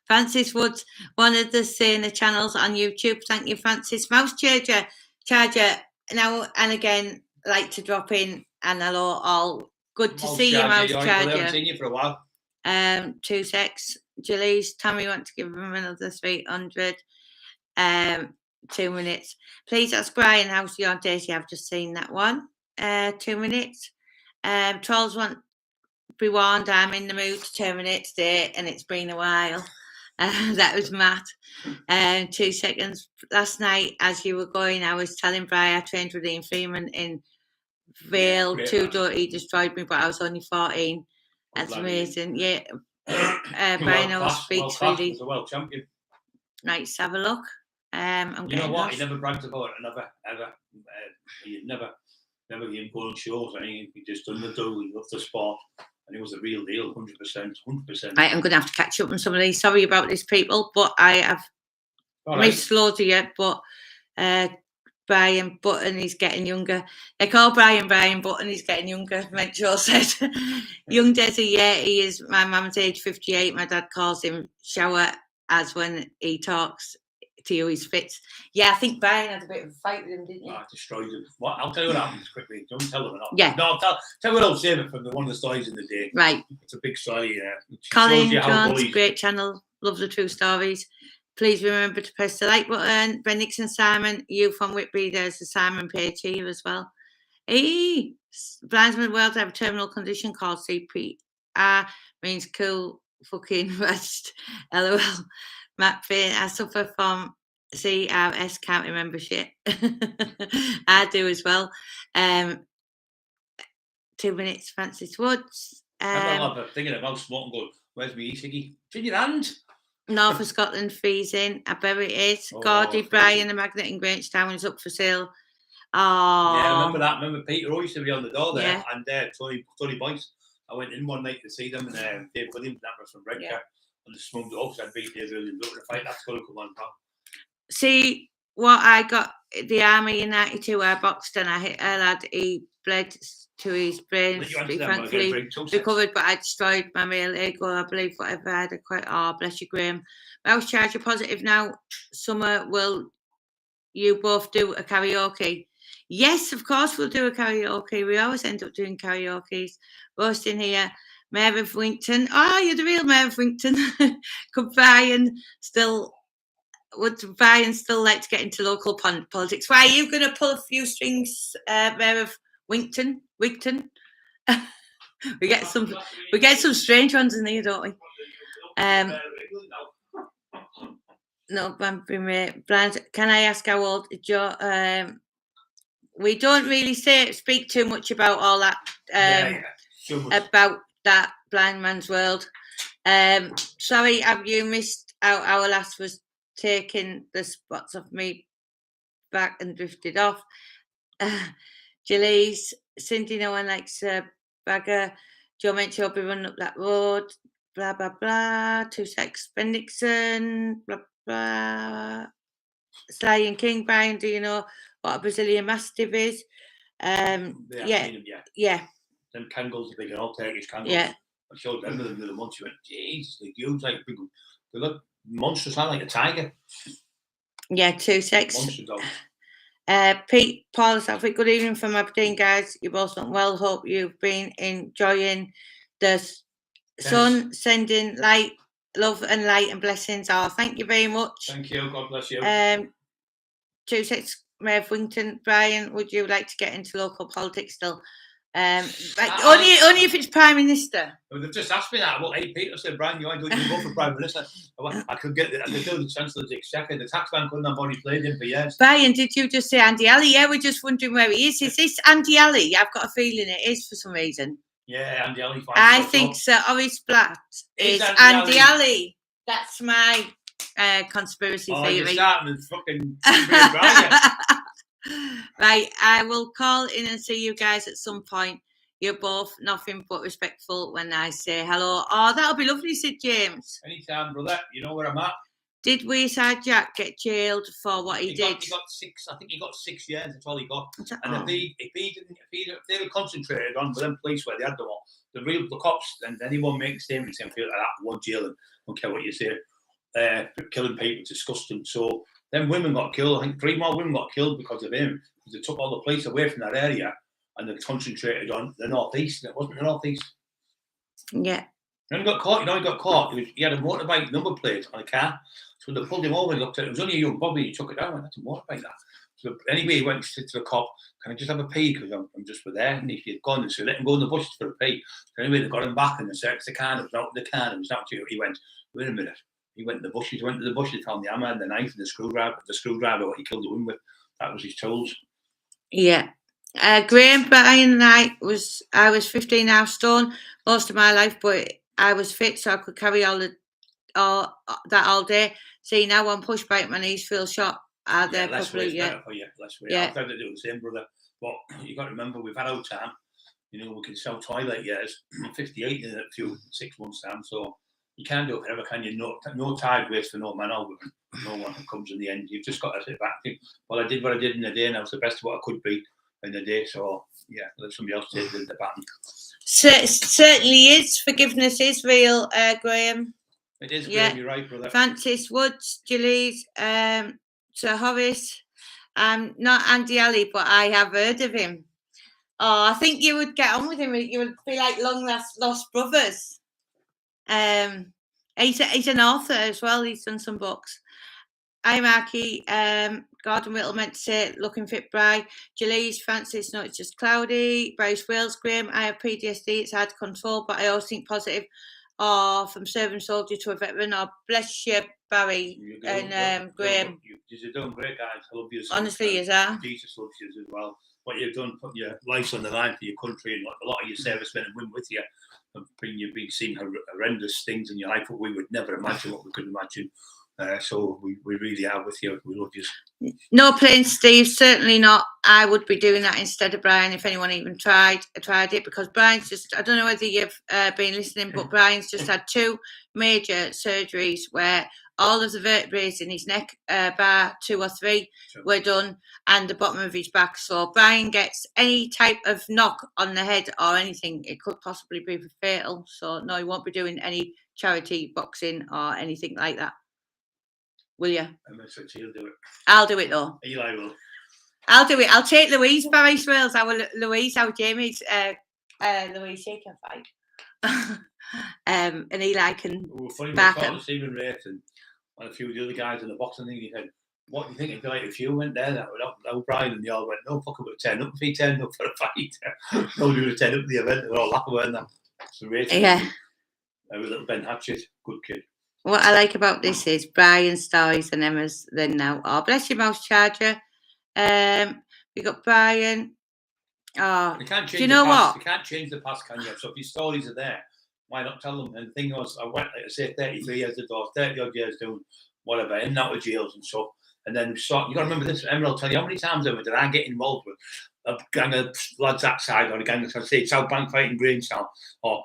Francis Woods, one of the Saner channels on YouTube. Thank you, Francis. Mouse Charger now and again, like to drop in and hello all. Good to see you, Mouse Charger. I haven't seen you for a while. 2 secs. Julie's, Tammy want to give him another 300. 2 minutes. Please ask Brian how's your Daisy. I've just seen that one. 2 minutes. Trolls want be warned, I'm in the mood to terminate today, and it's been a while. That was Matt. 2 seconds. Last night, as you were going, I was telling Brian I trained with Ian Freeman in Vale. He destroyed me, but I was only 14. That's amazing. Yeah. Brian always speaks really. He's a world champion. Let's have a look. You know what? He never bragged about it. He never even go on shows. He just done the do. He loved the sport. And it was a real deal, 100%. Right, I'm going to have to catch up on some of these. Sorry about this, people, but I have missed loads of you. But Brian Button is getting younger. They call Brian Button. He's getting younger. Joe said, "Young Desi, yeah, he is. My mum's age 58. My dad calls him Shower, as when he talks to you, he's fits." Yeah, I think Brian had a bit of a fight with him, didn't you? I destroyed him. What? I'll tell you what happens quickly. Don't tell them. Yeah. No, tell what I'll save it from one of the stories in the day. Right. It's a big story. Colin John's great channel. Love the true stories. Please remember to press the like button. Ben Nixon, Simon, you from Whitby. There's a Simon page here as well. Hey, Blindsman World have a terminal condition called CPR. Means cool fucking rest. LOL. Matt Finn, I suffer from CRS, can't remember shit. I do as well. 2 minutes, Francis Woods. I'm thinking about smoking, going, where's my e-ciggy? It's in your hand. North of Scotland freezing. I bet it is. Gordy, Brian, the Magnet in Grangestown is up for sale. Oh. Yeah, I remember that. Remember Peter used to be on the door there, and Tony Boyce. I went in one night to see them, and Dave Williams, that was from Redcar. And just smoked it up, so I beat Dave Williams. Look at the fight, that's going to come on top. See, what I got, the Army in 92, I boxed and I hit a lad, he bled to his brain. He thankfully recovered, but I destroyed my male ego, I believe, whatever I had. Bless you, Graham. Mouse Charger positive now. Summer, will you both do a karaoke? Yes, of course we'll do a karaoke. We always end up doing karaoke's. Roasting here. Mayor of Winton. Oh, you're the real Mayor of Winton. Would Brian still like to get into local politics? Why are you going to pull a few strings, Mayor of Winton? We get some strange ones in here, don't we? No, Brian, can I ask how old Joe? We don't really speak too much about all that. About that Blind Man's World. Sorry, have you missed out? Our last was taking the spots off me back and drifted off. Gillies, Cindy, no one likes Bagger. Joe mentioned I'll be running up that road. Blah, blah, blah. 2 secs. Ben Nixon. Blah, blah. Sly and King. Brian, do you know what a Brazilian Mastiff is? Yeah. Them Kangles, they can all Turkish Kangles. Yeah. I showed them the other month. She went, jeez, they're huge, like big. They look monsters, sound like a tiger. Yeah, 2 secs. Monster dogs. Pete, Paul, Southwick, good evening from Aberdeen, guys. You both done well. Hope you've been enjoying the sun, sending light, love and light and blessings. Oh, thank you very much. Thank you. God bless you. 2 secs, Mayor of Winton. Brian, would you like to get into local politics still? Only if it's Prime Minister. They've just asked me that. Well, hey, Peter said, Brian, you want to go for Prime Minister? I could do the Chancellor's Exchequer. The taxman couldn't have only played him for years. Brian, did you just say Andy Alley? Yeah, we're just wondering where he is. Is this Andy Alley? I've got a feeling it is for some reason. Yeah, Andy Alley. I think Sir Horace Blatt is Andy Alley. That's my conspiracy theory. You're starting to fucking Right, I will call in and see you guys at some point. You're both nothing but respectful when I say hello. Oh, that'll be lovely, said James. Anytime, brother. You know where I'm at. Did Wearside Jack get jailed for what he did? He got 6. I think he got 6 years. That's all he got. And if they were concentrated on them police where they had them all, the cops, and anyone makes statements and feel like that, won't jail them. Don't care what you say. killing people, disgusting. So then women got killed. I think 3 more women got killed because of him. Because they took all the police away from that area and they concentrated on the northeast. And it wasn't the northeast. Yeah. And he got caught. You know, he got caught. He had a motorbike number plate on a car. So they pulled him over and looked at it. It was only a young Bobby. He took it down. That's a motorbike, that. So anyway, he went to the cop. Can I just have a pee? Because I'm just with there. And he had gone. So let him go in the bushes for a pee. So anyway, they got him back and they searched the car. It was out in the car. It was out to. He went, wait a minute. He went to the bushes. He went to the bushes, found the hammer and the knife and the screwdriver what he killed the woman with. That was his tools. Yeah. Graham, Brian and I was 15 hours stone most of my life, but I was fit so I could carry all day. See, now one push back, my knees feel shot. Less weight better for you. Less weight. I've had to do the same, brother. But you got to remember, we've had our time. You know, we can sell twilight years. I'm 58 in a few 6 months' time, so you can't do it forever, can you? No tide waits for no man or woman. No one comes in the end. You've just got to sit back and think, well, I did what I did in the day, and I was the best of what I could be in the day. So, yeah, let somebody else take the baton. Certainly is. Forgiveness is real, Graham. It is, Graham. You're right, brother. Francis Woods, Gillies, Sir Horace. Not Andy Alley, but I have heard of him. Oh, I think you would get on with him. You would be like long lost brothers. He's an author as well. He's done some books. Hi, Marky. Gordon Whittle meant to say looking fit, Bri. Gillies, Francis, no, it's just cloudy. Bryce Wales, Graham. I have PTSD. It's hard to control, but I always think positive. Or from serving soldier to a veteran. Or bless you, Barry and Graham. You're doing great, guys. I love you. Honestly, you are. Jesus loves you as well. What you've done, putting your life on the line for your country, and a lot of your servicemen and women with you, and you've been seeing horrendous things in your life that we would never imagine, what we could imagine. So we really are with you. We love you. No playing Steve, certainly not. I would be doing that instead of Brian if anyone even tried it, because Brian's just, I don't know whether you've been listening, but Brian's just had 2 major surgeries where all of the vertebrae in his neck, bar 2 or 3, were done, and the bottom of his back. So Brian gets any type of knock on the head or anything, it could possibly be fatal. So no, he won't be doing any charity boxing or anything like that. Will you? He'll do it. I'll do it though. Eli will. I'll do it. I'll take Louise, Barry Swales. Our Jamie's Louise, she can fight. And Eli can back him. Stephen Wright and a few of the other guys in the boxing thing, he said, what do you think it'd be like if you went there? That would O'Brien, and they all went, no, fuck about 10 up if he turned up for a fight. Nobody would have turned up to the event. They were all laughing, weren't they? So yeah. Little Ben Hatchett, good kid. What I like about this is Brian's stories and Emma's then now. Oh, bless your mouse charger. We got Brian. Oh, you can't change do you know what? You can't change the past, can you? So if your stories are there, why not tell them? And the thing was, I went, like I say, 33 years ago, 30 odd years doing whatever, in and out of jails and stuff. And then you got to remember this, Emma will tell you how many times ever did I get involved with a gang of lads that side, or a gang of, say, South Bank fighting Greenstown, or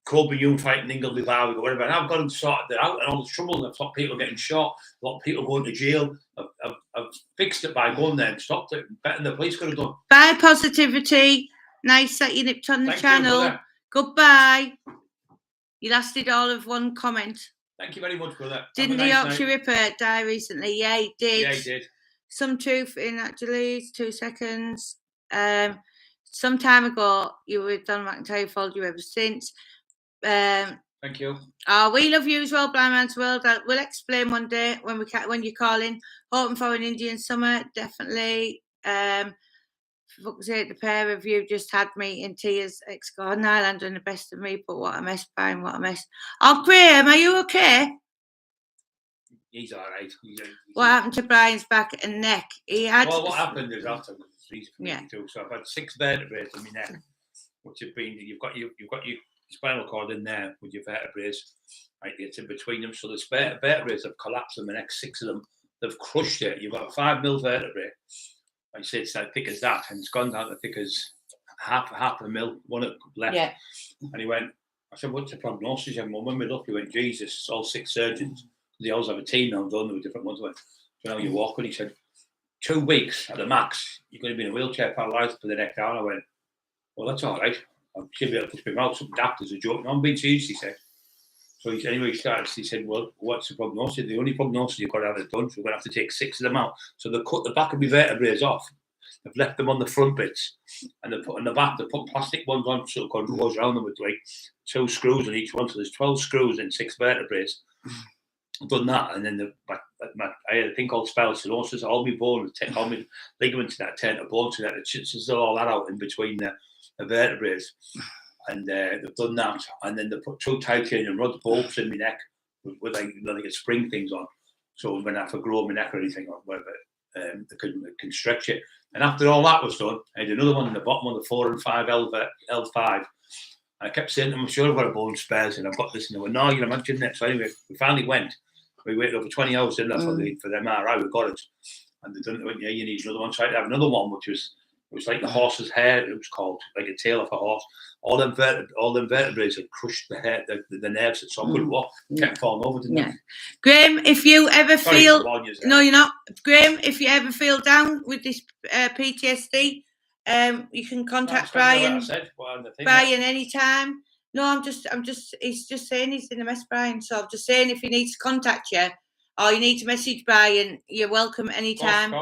Colby Young fighting Ingleby Valley, or whatever. And I've got them sorted out, and all the trouble. I've stopped people getting shot, a lot of people going to jail. I've fixed it by going there and stopped it. Better than the police could have done. Bye, positivity. Nice that you nipped on the channel. Goodbye. You lasted all of 1 comment. Thank you very much, brother. Didn't the Yorkshire Ripper die recently? Yeah, he did. Yeah, he did. Some truth in actually 2 seconds. Some time ago, you were Don McIntyre, followed you ever since. Thank you. Oh, we love you as well, Blind Man's World. We'll explain one day when you call in. Hoping for an Indian summer, definitely. For fuck's sake, the pair of you just had me in tears. Ex-Gordon Island and the best of me, but what a mess, Brian, what a mess. Oh, Graham, are you okay? He's all right. What happened to Brian's back and neck? Well, what happened is after yeah. So I've had 6 vertebrae in my neck, which have been, you've got your spinal cord in there with your vertebrae. Right, it's in between them. So the vertebrae have collapsed in the next 6 of them. They've crushed it. You've got a 5 mil vertebrae. I say it's as thick as that, and it's gone down as thick as half a mil, one left. Yeah. And he went, I said, what's the prognosis? And when we looked, he went, Jesus, it's all 6 surgeons. They always have a team now, don't they, with different ones. I went, so now you're walking. He said, 2 weeks at the max, you're going to be in a wheelchair paralysed for the next hour. I went, well, that's all right. I should be able to push my mouth. Some doctors are joking. I'm being serious, he said. So he said, well, what's the prognosis? The only prognosis you've got to have it done, so we're going to have to take 6 of them out. So they cut the back of my vertebrae off. They've left them on the front bits, and they put on the back, they put plastic ones on, so it goes around them with like 2 screws on each one. So there's 12 screws in 6 vertebrae. I've done that, and then I had a thing called spellocytosis. All my bones, all my ligaments that turn to bones, so that it chips all that out in between the vertebrae. And they've done that, and then they put 2 titanium rod bolts in my neck with like a spring things on. So when I have to grow my neck or anything or whatever, they can stretch it. And after all that was done, I had another one in the bottom of the 4 and 5 L5. And I kept saying to them, I'm sure I've got a bone spares and I've got this. And they were, no, you're imagining it. So anyway, we finally went. We waited over 20 hours, didn't we, for the MRI. We got it. And they done it. Yeah, you need another one. So I had to have another one, which was, it was like the horse's hair. It was called like a tail of a horse. All them vertebrae had crushed the hair, the nerves, so I couldn't walk. Kept falling over, didn't I? Graham, if you ever feel no, you're not. Graham, if you ever feel down with this PTSD, you can contact Brian. Brian anytime. No, I'm just. He's just saying he's in a mess, Brian. So I'm just saying if he needs to contact you or you need to message Brian, you're welcome anytime.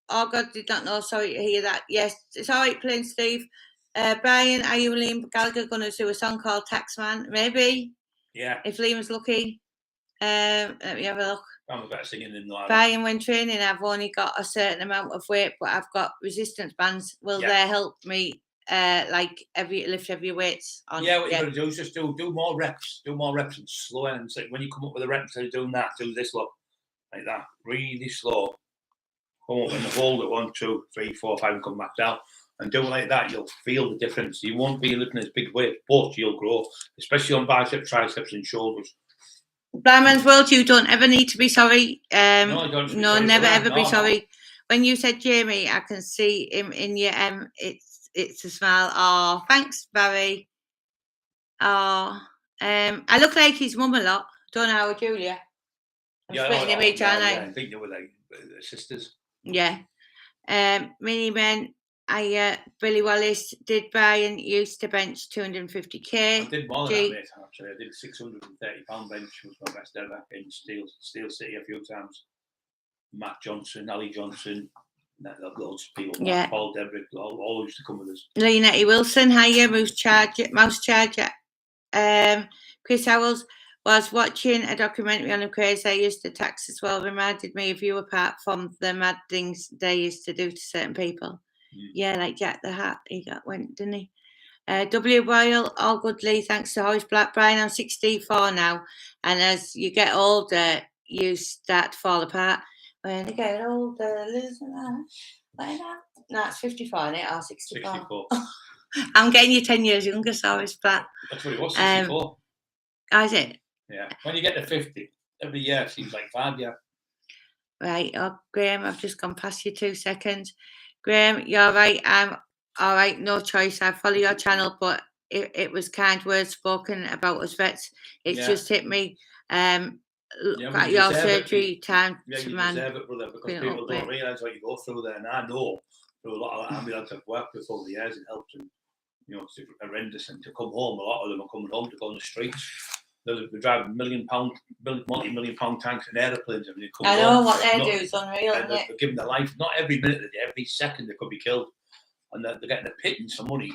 Oh God, did not know. Sorry to hear that. Yes, it's all right, plain Steve. Brian, are you and Liam Gallagher going to do a song called Taxman? Maybe. Yeah. If Liam's lucky. Let me have a look. I'm better singing than that. Brian, when training, I've only got a certain amount of weight, but I've got resistance bands. Will they help me? Lift heavy weights on? Yeah, what you're going to do is just do more reps. Do more reps and slow. And so when you come up with a rep, instead of doing that, do this look like that, really slow. Come up and hold it 1, 2, 3, 4, 5, and come back down. And do it like that, you'll feel the difference. You won't be lifting as big weight, but you'll grow, especially on biceps, triceps, and shoulders. Blind Man's World, you don't ever need to be sorry. No, never ever be sorry. When you said Jamie, I can see him in your it's a smile. Oh, thanks, Barry. Oh, I look like his mum a lot. Don't know how, Julia. I'm splitting image, aren't I? I think they were like sisters. Yeah. Mini Men. Billy Wallace, did Brian used to bench 250k? I did more than that, mate, actually. I did a 630-pound bench, was my best ever in Steel City a few times. Matt Johnson, Ali Johnson, loads of people. Yeah. Paul Debrick, all used to come with us. Leonetti Wilson, hiya, Mouse Charger. Chris Howells was watching a documentary on a craze I used to tax as well. Reminded me of you apart from the mad things they used to do to certain people. Yeah, like Jack the Hat, went, didn't he? W. Boyle, all good, Lee. Thanks to Horace Black. Brian, I'm 64 now, and as you get older, you start to fall apart. When you get older, losing that. Like that. No, it's 54, isn't it? Or 64. 64. I'm getting you 10 years younger, so Horace Black. That's what it was, 64. Is it? Yeah. When you get to 50, every year seems like 5 years. Right. Oh, Graham, I've just gone past you 2 seconds. Graham, you're right. I'm all right. No choice. I follow your channel, but it was kind words spoken about us vets. It's just hit me. Look at your surgery time. Yeah, you deserve it, brother, because people don't realise what you go through there. And I know through a lot of ambulance I've worked with over the years, it helps them. It's horrendous. And to come home, a lot of them are coming home to go on the streets. They drive multi-million pound tanks and aeroplanes. I know what they do is unreal, isn't it? They're giving their life, not every minute, every second they could be killed. And they're getting a pittance for money,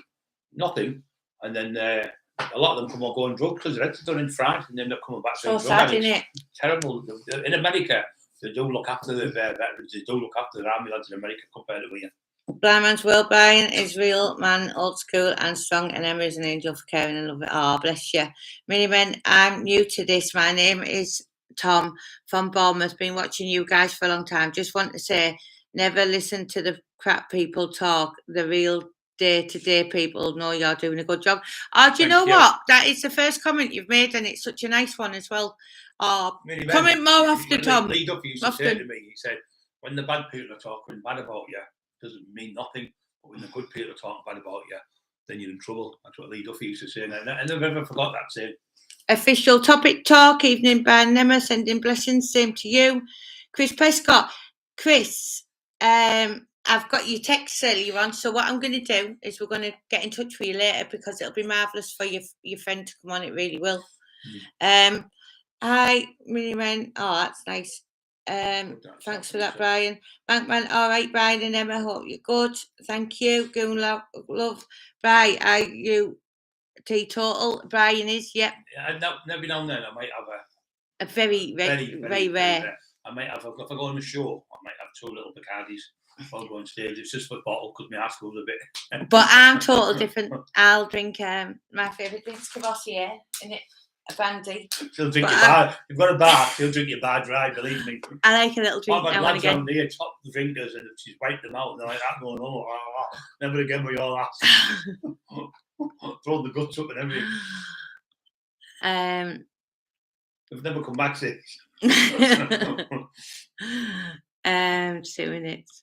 nothing. And then a lot of them come on go on drugs because they're done in France and they end up coming back. So sad, isn't it? Terrible. In America, they do look after the veterans, they do look after their ambulance in America compared to here. Blind Man's World, Brian is real man, old school and strong, and Emma is an angel for caring and love it. Oh, bless you. Mini Men, I'm new to this. My name is Tom from Bournemouth. Been watching you guys for a long time. Just want to say, never listen to the crap people talk. The real day-to-day people know you're doing a good job. Oh, do you know what? That is the first comment you've made, and it's such a nice one as well. Oh, comment more often, Tom. Lead up, he used to say to me, he said, when the bad people are talking bad about you, doesn't mean nothing, but when the good people are talking bad about you, then you're in trouble. That's what Lee Duffy used to say, and I never ever forgot that saying. Official topic talk, evening by Nemma, sending blessings, same to you. Chris Prescott. Chris, I've got your text earlier on, so what I'm going to do is we're going to get in touch with you later because it'll be marvellous for your friend to come on, it really will. Hi, Miniman. Oh, that's nice. Thanks for that, Brian. Bankman, all right, Brian and Emma. Hope you're good. Thank you. Goon love. Brian, are you teetotal? Brian is, yep. Every now and then I might have a very rare. I might have, if I go on a show, I might have 2 little Bacardis. I'll go on stage. It's just for a bottle because my ass goes a bit. But I'm total different. I'll drink my favourite drink's Cockerill, in it. A brandy. She'll drink your bar. You've got a bar. She'll drink your bar dry. Believe me. I like a little drink now and again. Down here, top drinkers, and she's wiped them out, and they're like that going, never again with your ass. Throw the guts up and everything. They've never come back since. 2 minutes.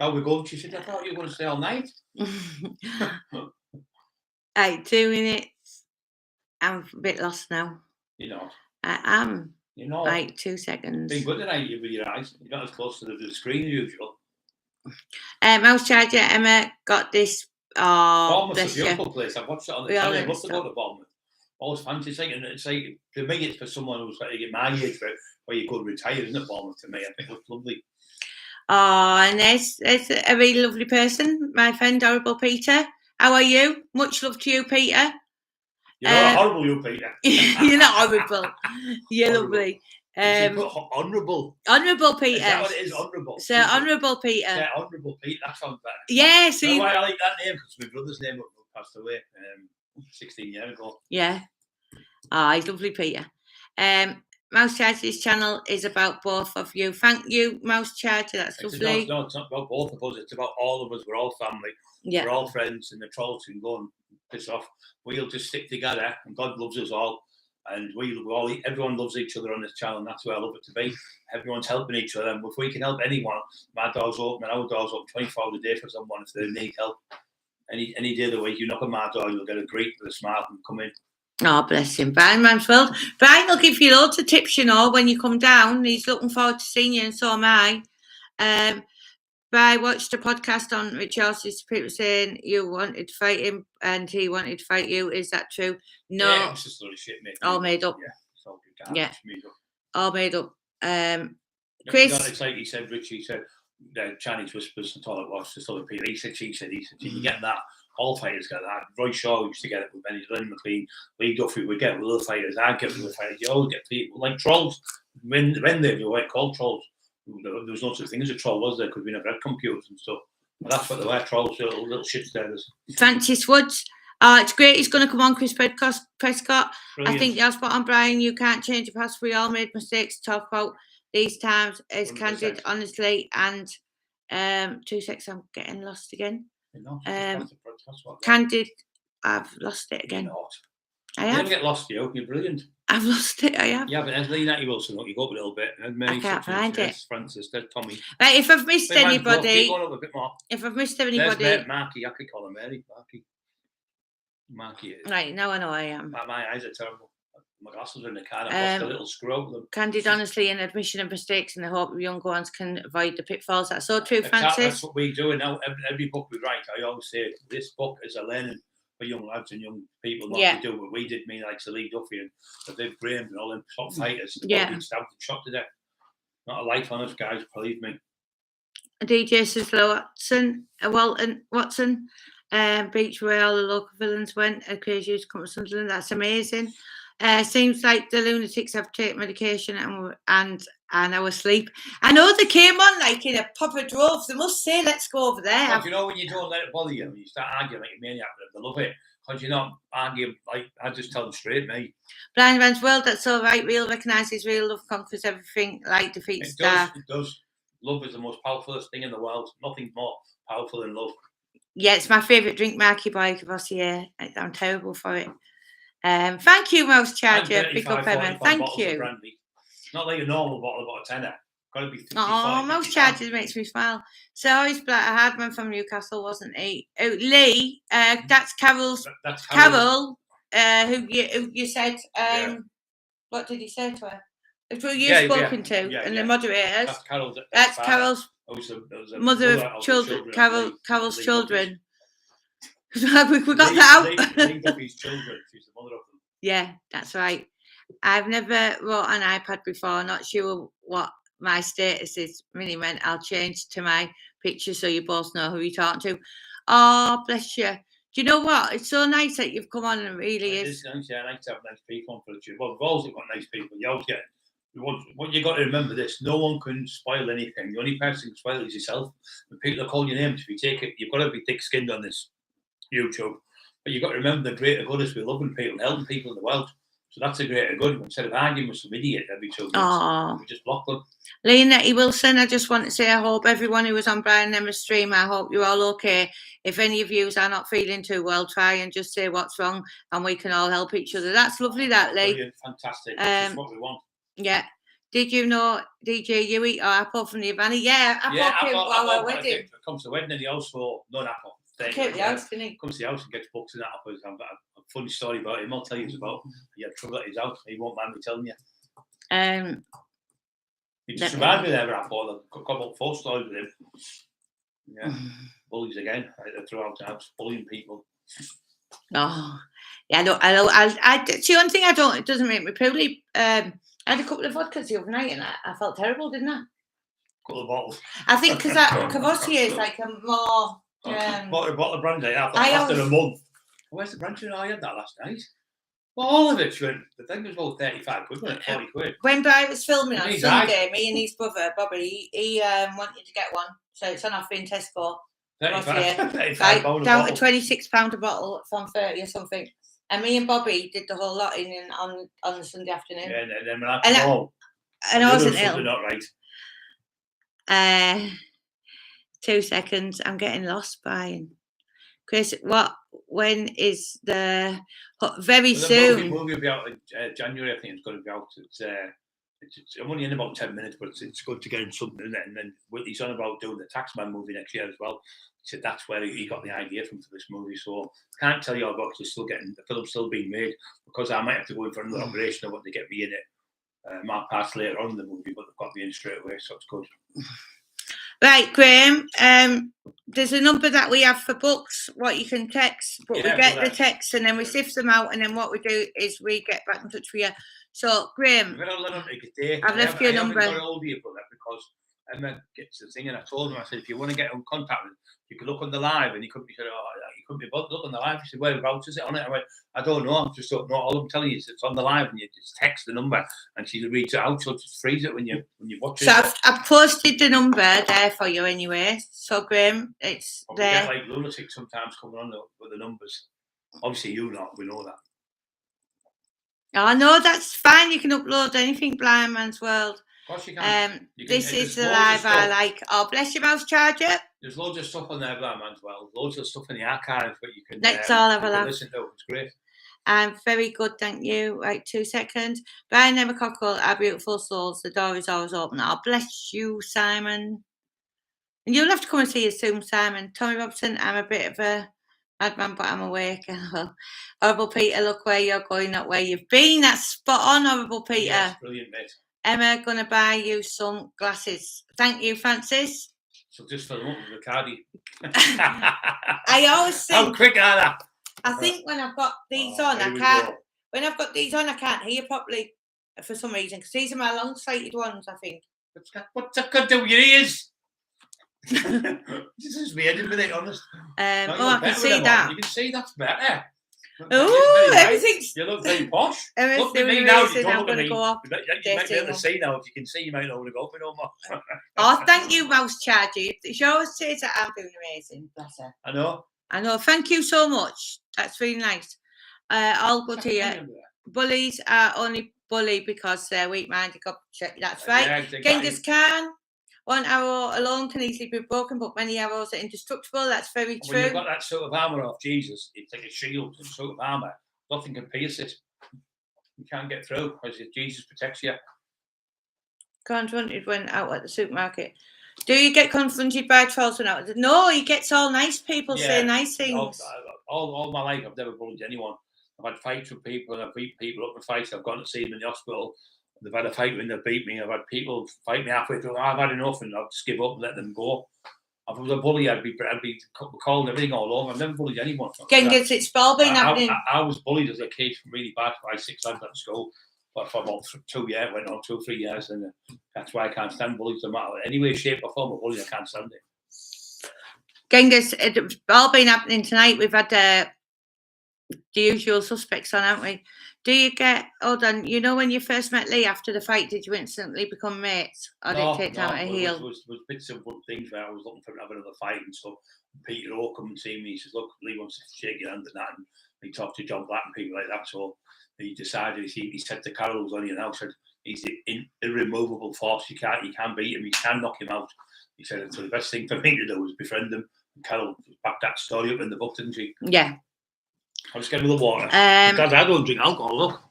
How we going? She said, I thought you were going to stay all night. 2 minutes. I'm a bit lost now. You're not. I am. You're not. Like 2 seconds. Been good tonight with your eyes. You're not as close to the screen as usual. Mouse Charger, Emma got this. Bournemouth's a beautiful place. I've watched it on the telly. I'd love to go to Bournemouth. Always fancy. It's like to me, it's for someone who's trying to get my age, where you could retire, isn't it? Bournemouth to me, I think it's lovely. Oh, and there's a really lovely person, my friend, Horrible Peter. How are you? Much love to you, Peter. You're not horrible, you, Peter. You're not horrible. You're lovely. Honourable. Honourable Peter. Is that what it is? Honourable. So Honourable Peter. Yeah, Honourable Peter. That sounds better. Yeah. So you know why I like that name? Because my brother's name passed away 16 years ago. Yeah. He's lovely, Peter. Mouse Charger's channel is about both of you. Thank you, Mouse Charger. That's lovely. No, it's not about both of us. It's about all of us. We're all family. Yeah. We're all friends, and the trolls can go and piss off. We'll just stick together, and God loves us all. And everyone loves each other on this channel, and that's where I love it to be. Everyone's helping each other, and if we can help anyone, my door's open, and our door's open 24 hours a day for someone if they need help. Any day of the week, you knock on my door, you'll get a greet with a smile and come in. Oh, bless him. Brian Mansfield. Brian will give you loads of tips, when you come down. He's looking forward to seeing you, and so am I. I watched a podcast on Rich Horse's people saying you wanted to fight him and he wanted to fight you. Is that true? No. Yeah, it's just a lot of shit, mate. All made up. Yeah, it's all good. Yeah. Made up. All made up. Chris. It's like he said, Richie said, Chinese whispers and all it was, just other people. He said, she said, you get that. All fighters get that. Roy Shaw used to get it with Benny Lynn McLean. Lee Duffy would get it with other fighters. I'd get it with other fighters. You always get people like trolls. When they were called trolls. There was no such thing as a troll, was there? Because we never had computers and stuff. But that's what they were, trolls, little shit stairs. Francis Woods. It's great. He's going to come on, Chris Prescott. Brilliant. I think you're spot on, Brian. You can't change the past. We all made mistakes to talk about these times as 100%. Candid, honestly. And 2 seconds, I'm getting lost again. Candid, I've lost it again. I have. You never get lost, you're brilliant. I've lost it, I have. Yeah, but there's Lee Natty Wilson, you go up a little bit. And I can't find it. Francis, there's Tommy. Right, if I've missed anybody. Keep going up a bit more. If I've missed anybody. There's Marky, I could call him Mary. Marky. Right, now I know I am. My eyes are terrible. My glasses are in the car. I've lost a little screw over them. Candid, honestly, an admission of mistakes, and I hope younger ones can avoid the pitfalls. That's so true, Francis. That's what we do. And now every book we write, I always say this book is a learning for young lads and young people not to do what we did. Me like Lee Duffy and the big Graham and all them top fighters. Been stabbed and shot to death. Not a life on us, guys. Believe me. DJ Sislow Watson, beach where all the local villains went. A crazy used to come to Sunderland. That's amazing. Seems like the lunatics have taken medication and I was asleep. I know they came on like in a proper drove. They must say, let's go over there. Well, you know when you don't let it bother you, you start arguing like a maniac, but they love it. Because you're not arguing, like, I just tell them straight, mate. Blind Man's World, that's all right. Real recognises real, love conquers everything, like defeats Star. It does. Love is the most powerful thing in the world. Nothing more powerful than love. Yeah, it's my favourite drink, Marky Boy, Cavassier. I'm terrible for it. Thank you, Mouse Charger. Pick up Emma. Thank you. Not like a normal bottle, about a tenner. Got to be 55. Oh, Mouse Charger makes me smile. So he's Black. I had one from Newcastle, wasn't he? Oh, Lee. That's Carol's. That's Carol. Who you said? What did he say to her? Who you've spoken to, and the moderators. That's Carol's. That's Carol's mother of children. Carol's children. We got that out. Lee Duffy's children. She's the mother of them. Yeah, that's right. I've never wrote on iPad before. Not sure what my status is. Really meant I'll change to my picture so you both know who you're talking to. Oh, bless you. Do you know what? It's so nice that you've come on and really It is. is nice, yeah, nice to have nice people on for the show. Well, we've always got nice people. You always get. What you got to remember this: no one can spoil anything. The only person who can spoil it is yourself. When people are calling your names, if you take it, you've got to be thick-skinned on this YouTube. But you've got to remember the greater good is we're loving people, helping people in the world. So that's a greater good. Instead of arguing with some idiot every 2 minutes, Oh, we just block them. Leonetti Wilson, I just want to say I hope everyone who was on Brian and Emma's stream, I hope you're all okay. If any of you are not feeling too well, try and just say what's wrong and we can all help each other. That's lovely, that, Lee. Brilliant, fantastic. That's what we want. Yeah. Did you know DJ you eat apple from the Havana? Yeah, apple came while our wedding. It comes to the wedding in the house for non apple. Came to the house, didn't he? Comes to the house and gets books and apples. I've got a funny story about him. I'll tell you about. He had trouble at his house. He won't mind me telling you. He just reminded me there, Apple. I've got about 4 stories with him. Yeah, bullies again. Throughout the house, bullying people. Oh, yeah. I it's the only thing I don't. It doesn't make me poorly. I had a couple of vodkas the other night and I felt terrible, didn't I? Couple of bottles. I think because Cavossier is like a more. Bought a bottle of brandy after a month. Where's the brandy? I had that last night. Well, all of it went. The thing was about 35 quid, wasn't it? 40 quid. When Brian was filming on Sunday, me and his brother Bobby, he wanted to get one, so it's on offer in Tesco. 35 down to £26 a bottle from 30 or something. And me and Bobby did the whole lot on the Sunday afternoon. Yeah, and then when I come home, and I wasn't ill. Not right. 2 seconds. I'm getting lost, Brian. Chris, when is the very soon? The movie will be out in January. I think it's going to be out. I'm only in about 10 minutes, but it's good to get in something in it. And then he's on about doing the Taxman movie next year as well. So that's where he got the idea from for this movie. So I can't tell you all about it. The film's still being made because I might have to go in for another operation. I want to get me in it. My part's later on in the movie, but they've got me in straight away, so it's good. Right, Graham. There's a number that we have for books, what you can text, but we get the text and then we sift them out, and then what we do is we get back in touch with you. So, Graham, I've left you a number. I haven't got hold of you for that because Emma gets the thing, and I told him, I said, if you want to get in contact with him, you can look on the live, and he couldn't be said, you couldn't be bothered look on the live. He said, whereabouts is it on it? I went, I don't know. I just don't know. All I'm telling you is it's on the live, and you just text the number, and she reads it out. So just freeze it when you watch it. So I've posted the number there for you anyway. So Graham, it's there. We get like lunatics sometimes coming on with the numbers. Obviously, you not. We know that. Oh no, that's fine. You can upload anything, Blind Man's World. Of course you can. This is the live I like. Oh, bless your mouse charger. There's loads of stuff on there, Blind Man's World. Loads of stuff in the archive that you can let's all have a laugh. Listen to. It's great. Very good, thank you. Right, 2 seconds. Brian Emma Cockerill, our beautiful souls. The door is always open. Oh, bless you, Simon. And you'll have to come and see us soon, Simon. Tommy Robson, I'm a bit of a madman, but I'm awake. Horrible Peter, look where you're going, not where you've been. That's spot on, Horrible Peter. Yes, brilliant, mate. Emma, gonna buy you some glasses. Thank you, Francis. So just fill them up with Bacardi. I always think. How quick are that? I think when I've got these on, I can't. When I've got these on, I can't hear properly for some reason because these are my long-sighted ones. I think. What's that got to do with your ears? This is weird, isn't it? Honest. I can see that. You can see that's better. Oh, everything's. You look very posh. Look at me now. You I'm going to go off. You might be able to see now. If you can see, you might not want to go for no more. Oh, thank you, Mouse Chargy. She always says that I'm doing amazing. Bless her. I know. Thank you so much. That's really nice. I'll go to you. Bullies are only bully because they're weak-minded. That's right. Yeah, exactly. Genghis Khan. 1 arrow alone can easily be broken, but many arrows are indestructible. That's very true. When you've got that sort of armour off Jesus, it's like a shield, some sort of armour. Nothing can pierce it. You can't get through because Jesus protects you. Confronted when out at the supermarket. Do you get confronted by trolls when out? No, he gets all nice people say nice things. All my life, I've never bullied anyone. I've had fights with people, and I've beat people up in fights. I've gone to see them in the hospital. They've had a fight when they beat me. I've had people fight me halfway through. I've had enough, and I'll just give up and let them go. If I was a bully, I'd be calling everything all over. I've never bullied anyone. Genghis, it's all been happening. I was bullied as a kid, really bad by 6 lads at school. But for about 2 years, went on 2 or 3 years, and that's why I can't stand bullies. No matter any way, shape, or form of bullying, I can't stand it. Genghis, it's all been happening tonight. We've had the usual suspects on, haven't we? Do you get, hold on, you know when you first met Lee after the fight, did you instantly become mates? Or did it take time to heal? There was bits of good things where I was looking for another fight and stuff. Peter O come and see me. He says, look, Lee wants to shake your hand and that. And he talked to John Black and people like that. So he decided, he said to Carol, who's on here now, said, he's the irremovable force. You can't beat him. You can knock him out. He said, so the best thing for me to do was befriend him. And Carol backed that story up in the book, didn't she? Yeah. I'll just get a little water. Because I don't drink alcohol, look.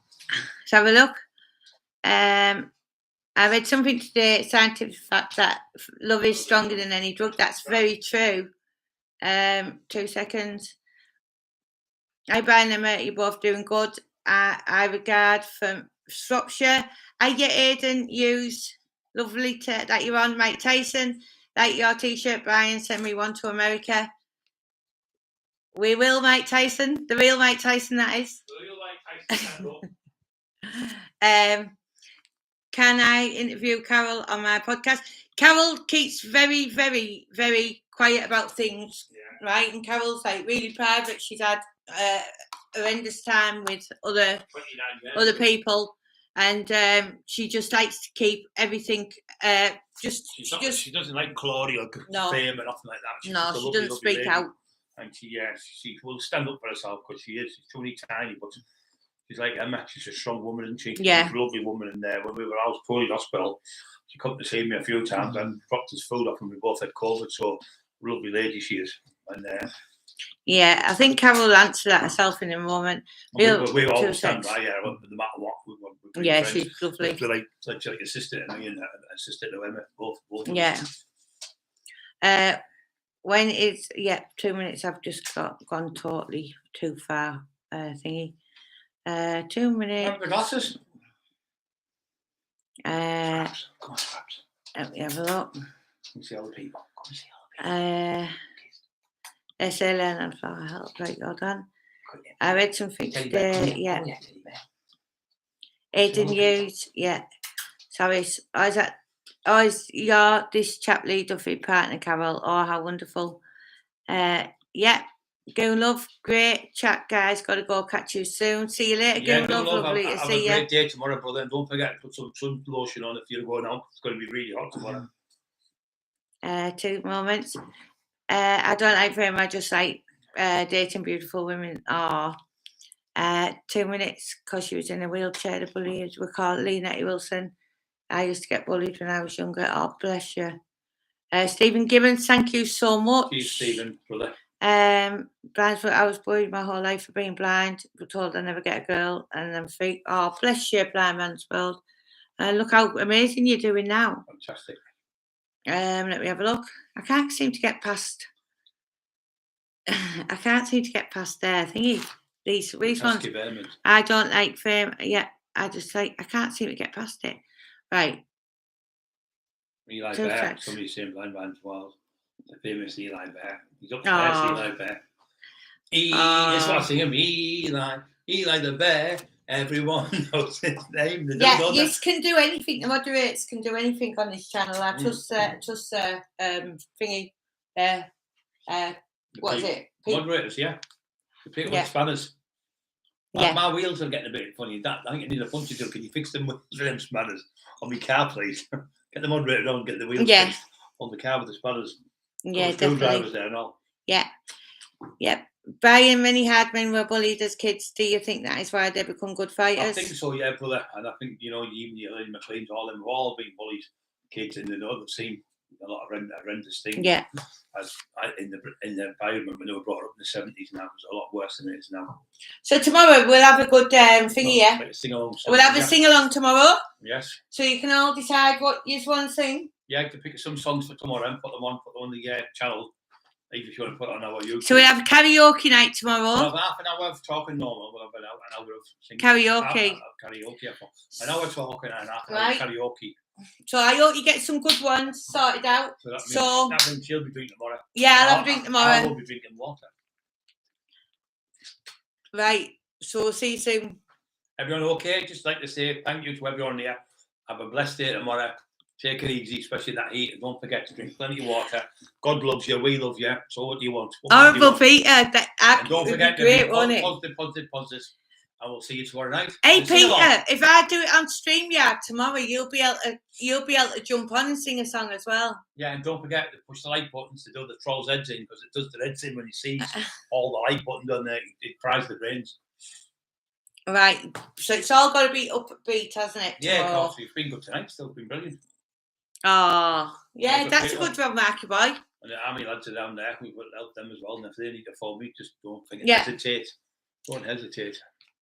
Let's have a look. I read something today, scientific fact that love is stronger than any drug. That's very true. 2 seconds. Hi, Brian and Mert, you're both doing good. I regard from Shropshire. I get Aidan Hughes. Lovely that you're on. Mike Tyson. Like your t-shirt, Brian. Send me one to America. We will, Mike Tyson. The real Mike Tyson, that is. The real Mike Tyson. Can I interview Carol on my podcast? Carol keeps very, very, very quiet about things, right? And Carol's like really private. She's had horrendous time with other people, and she just likes to keep everything. She doesn't like Claudia or fame or nothing like that. She doesn't speak out. And she will stand up for herself because she's truly tiny, but she's like Emma. She's a strong woman, isn't she? Yeah. She's a lovely woman. And when we were out poorly in hospital, she come to see me a few times and dropped us food off, and we both had COVID. So, lovely lady she is. And yeah, I think Carol will answer that herself in a moment. We always stand by her, no matter what. Yeah, she's lovely. She's like a sister to me and a sister to Emma, both. Yeah. When it's 2 minutes, I've just gone totally too far. Thingy. 2 minutes. Have the glasses? Scraps. Come on, Scraps. Let me have a look. Come and see all the people. Come and see all the people. SLN and for help. Right, hold on. I read something today. Yeah. Aidan Hughes. Yeah. Sorry. You're this chap Lee Duffy partner, Carol. Oh, how wonderful. Goon Love, great chat, guys. Got to go. Catch you soon. See you later. Goon Love, lovely to see you. Have a great day tomorrow, brother. And don't forget to put some sun lotion on if you're going out. It's going to be really hot tomorrow. 2 moments. I don't like them. I just like dating beautiful women. 2 minutes because she was in a wheelchair. The bullies were called Lynette Wilson. I used to get bullied when I was younger. Oh, bless you. Stephen Gibbons, thank you so much. Cheers, Stephen, brother. I was bullied my whole life for being blind. We're told I never get a girl, and I'm free. Oh, bless you, Blind Man's World. Look how amazing you're doing now. Fantastic. Let me have a look. I can't seem to get past there. Thingy. These ones. I don't like fame. Yeah, I can't seem to get past it. Right. Eli Bear. Somebody's saying Blind Man's World. The famous Eli Bear. He's upstairs, Eli Bear. That's what I sing him. Eli the Bear. Everyone knows his name. You can do anything. The moderators can do anything on this channel. I trust thingy. What is it? Moderators, yeah. The people with spanners. My wheels are getting a bit funny. I think I need a punch to do. Can you fix them with them spanners on my car, please? Get the moderator on, get the wheels fixed on the car with the spanners. Yeah, definitely. Drivers there and all. Yeah. Yep. Brian, many hard men were bullied as kids. Do you think that is why they become good fighters? I think so, yeah, brother. And I think, even the Elaine McLean's, all them have all been bullied kids, and they've seen a lot of horrendous things. Yeah. In the environment when they were brought up in the 70s now, it was a lot worse than it is now. So tomorrow we'll have a good thingy, yeah? We'll have a sing-along tomorrow. Yes. So you can all decide what you want to sing. Yeah, you can pick some songs for tomorrow and put them on the channel. Even if you want to put it on our YouTube. So we'll have a karaoke night tomorrow. We'll have half an hour of talking normal. We'll have an hour of singing. Karaoke. An hour talking and half an hour karaoke. So I hope you get some good ones sorted out. So that means she'll be drinking tomorrow. Yeah, I'll have a drink tomorrow. I will be drinking water. Right. So see you soon. Everyone okay? Just like to say thank you to everyone here. Have a blessed day tomorrow. Take it easy, especially that heat. And don't forget to drink plenty of water. God loves you. We love you. So what do you want? Horrible Peter. And don't forget to great, be won't it? positive. And we'll see you tomorrow night. Hey Peter, if I do it on StreamYard tomorrow, you'll be able to jump on and sing a song as well. Yeah, and don't forget to push the like buttons to do the troll's heads in, because it does the heads in when he sees all the like buttons on there. It fries the brains. Right, so it's all got to be upbeat, hasn't it? Yeah, of course. It's been good tonight. Still been brilliant. Oh, yeah, that's a good one, Marky boy. And the army lads are down there. We've got to help them as well. And if they need to phone me, just don't hesitate. Don't hesitate.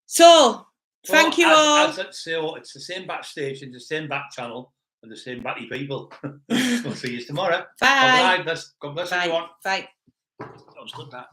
So, thank you all. As it's the same back station, the same back channel, and the same batty people. We'll see you tomorrow. Bye. God bless everyone. Bye. That was good, that.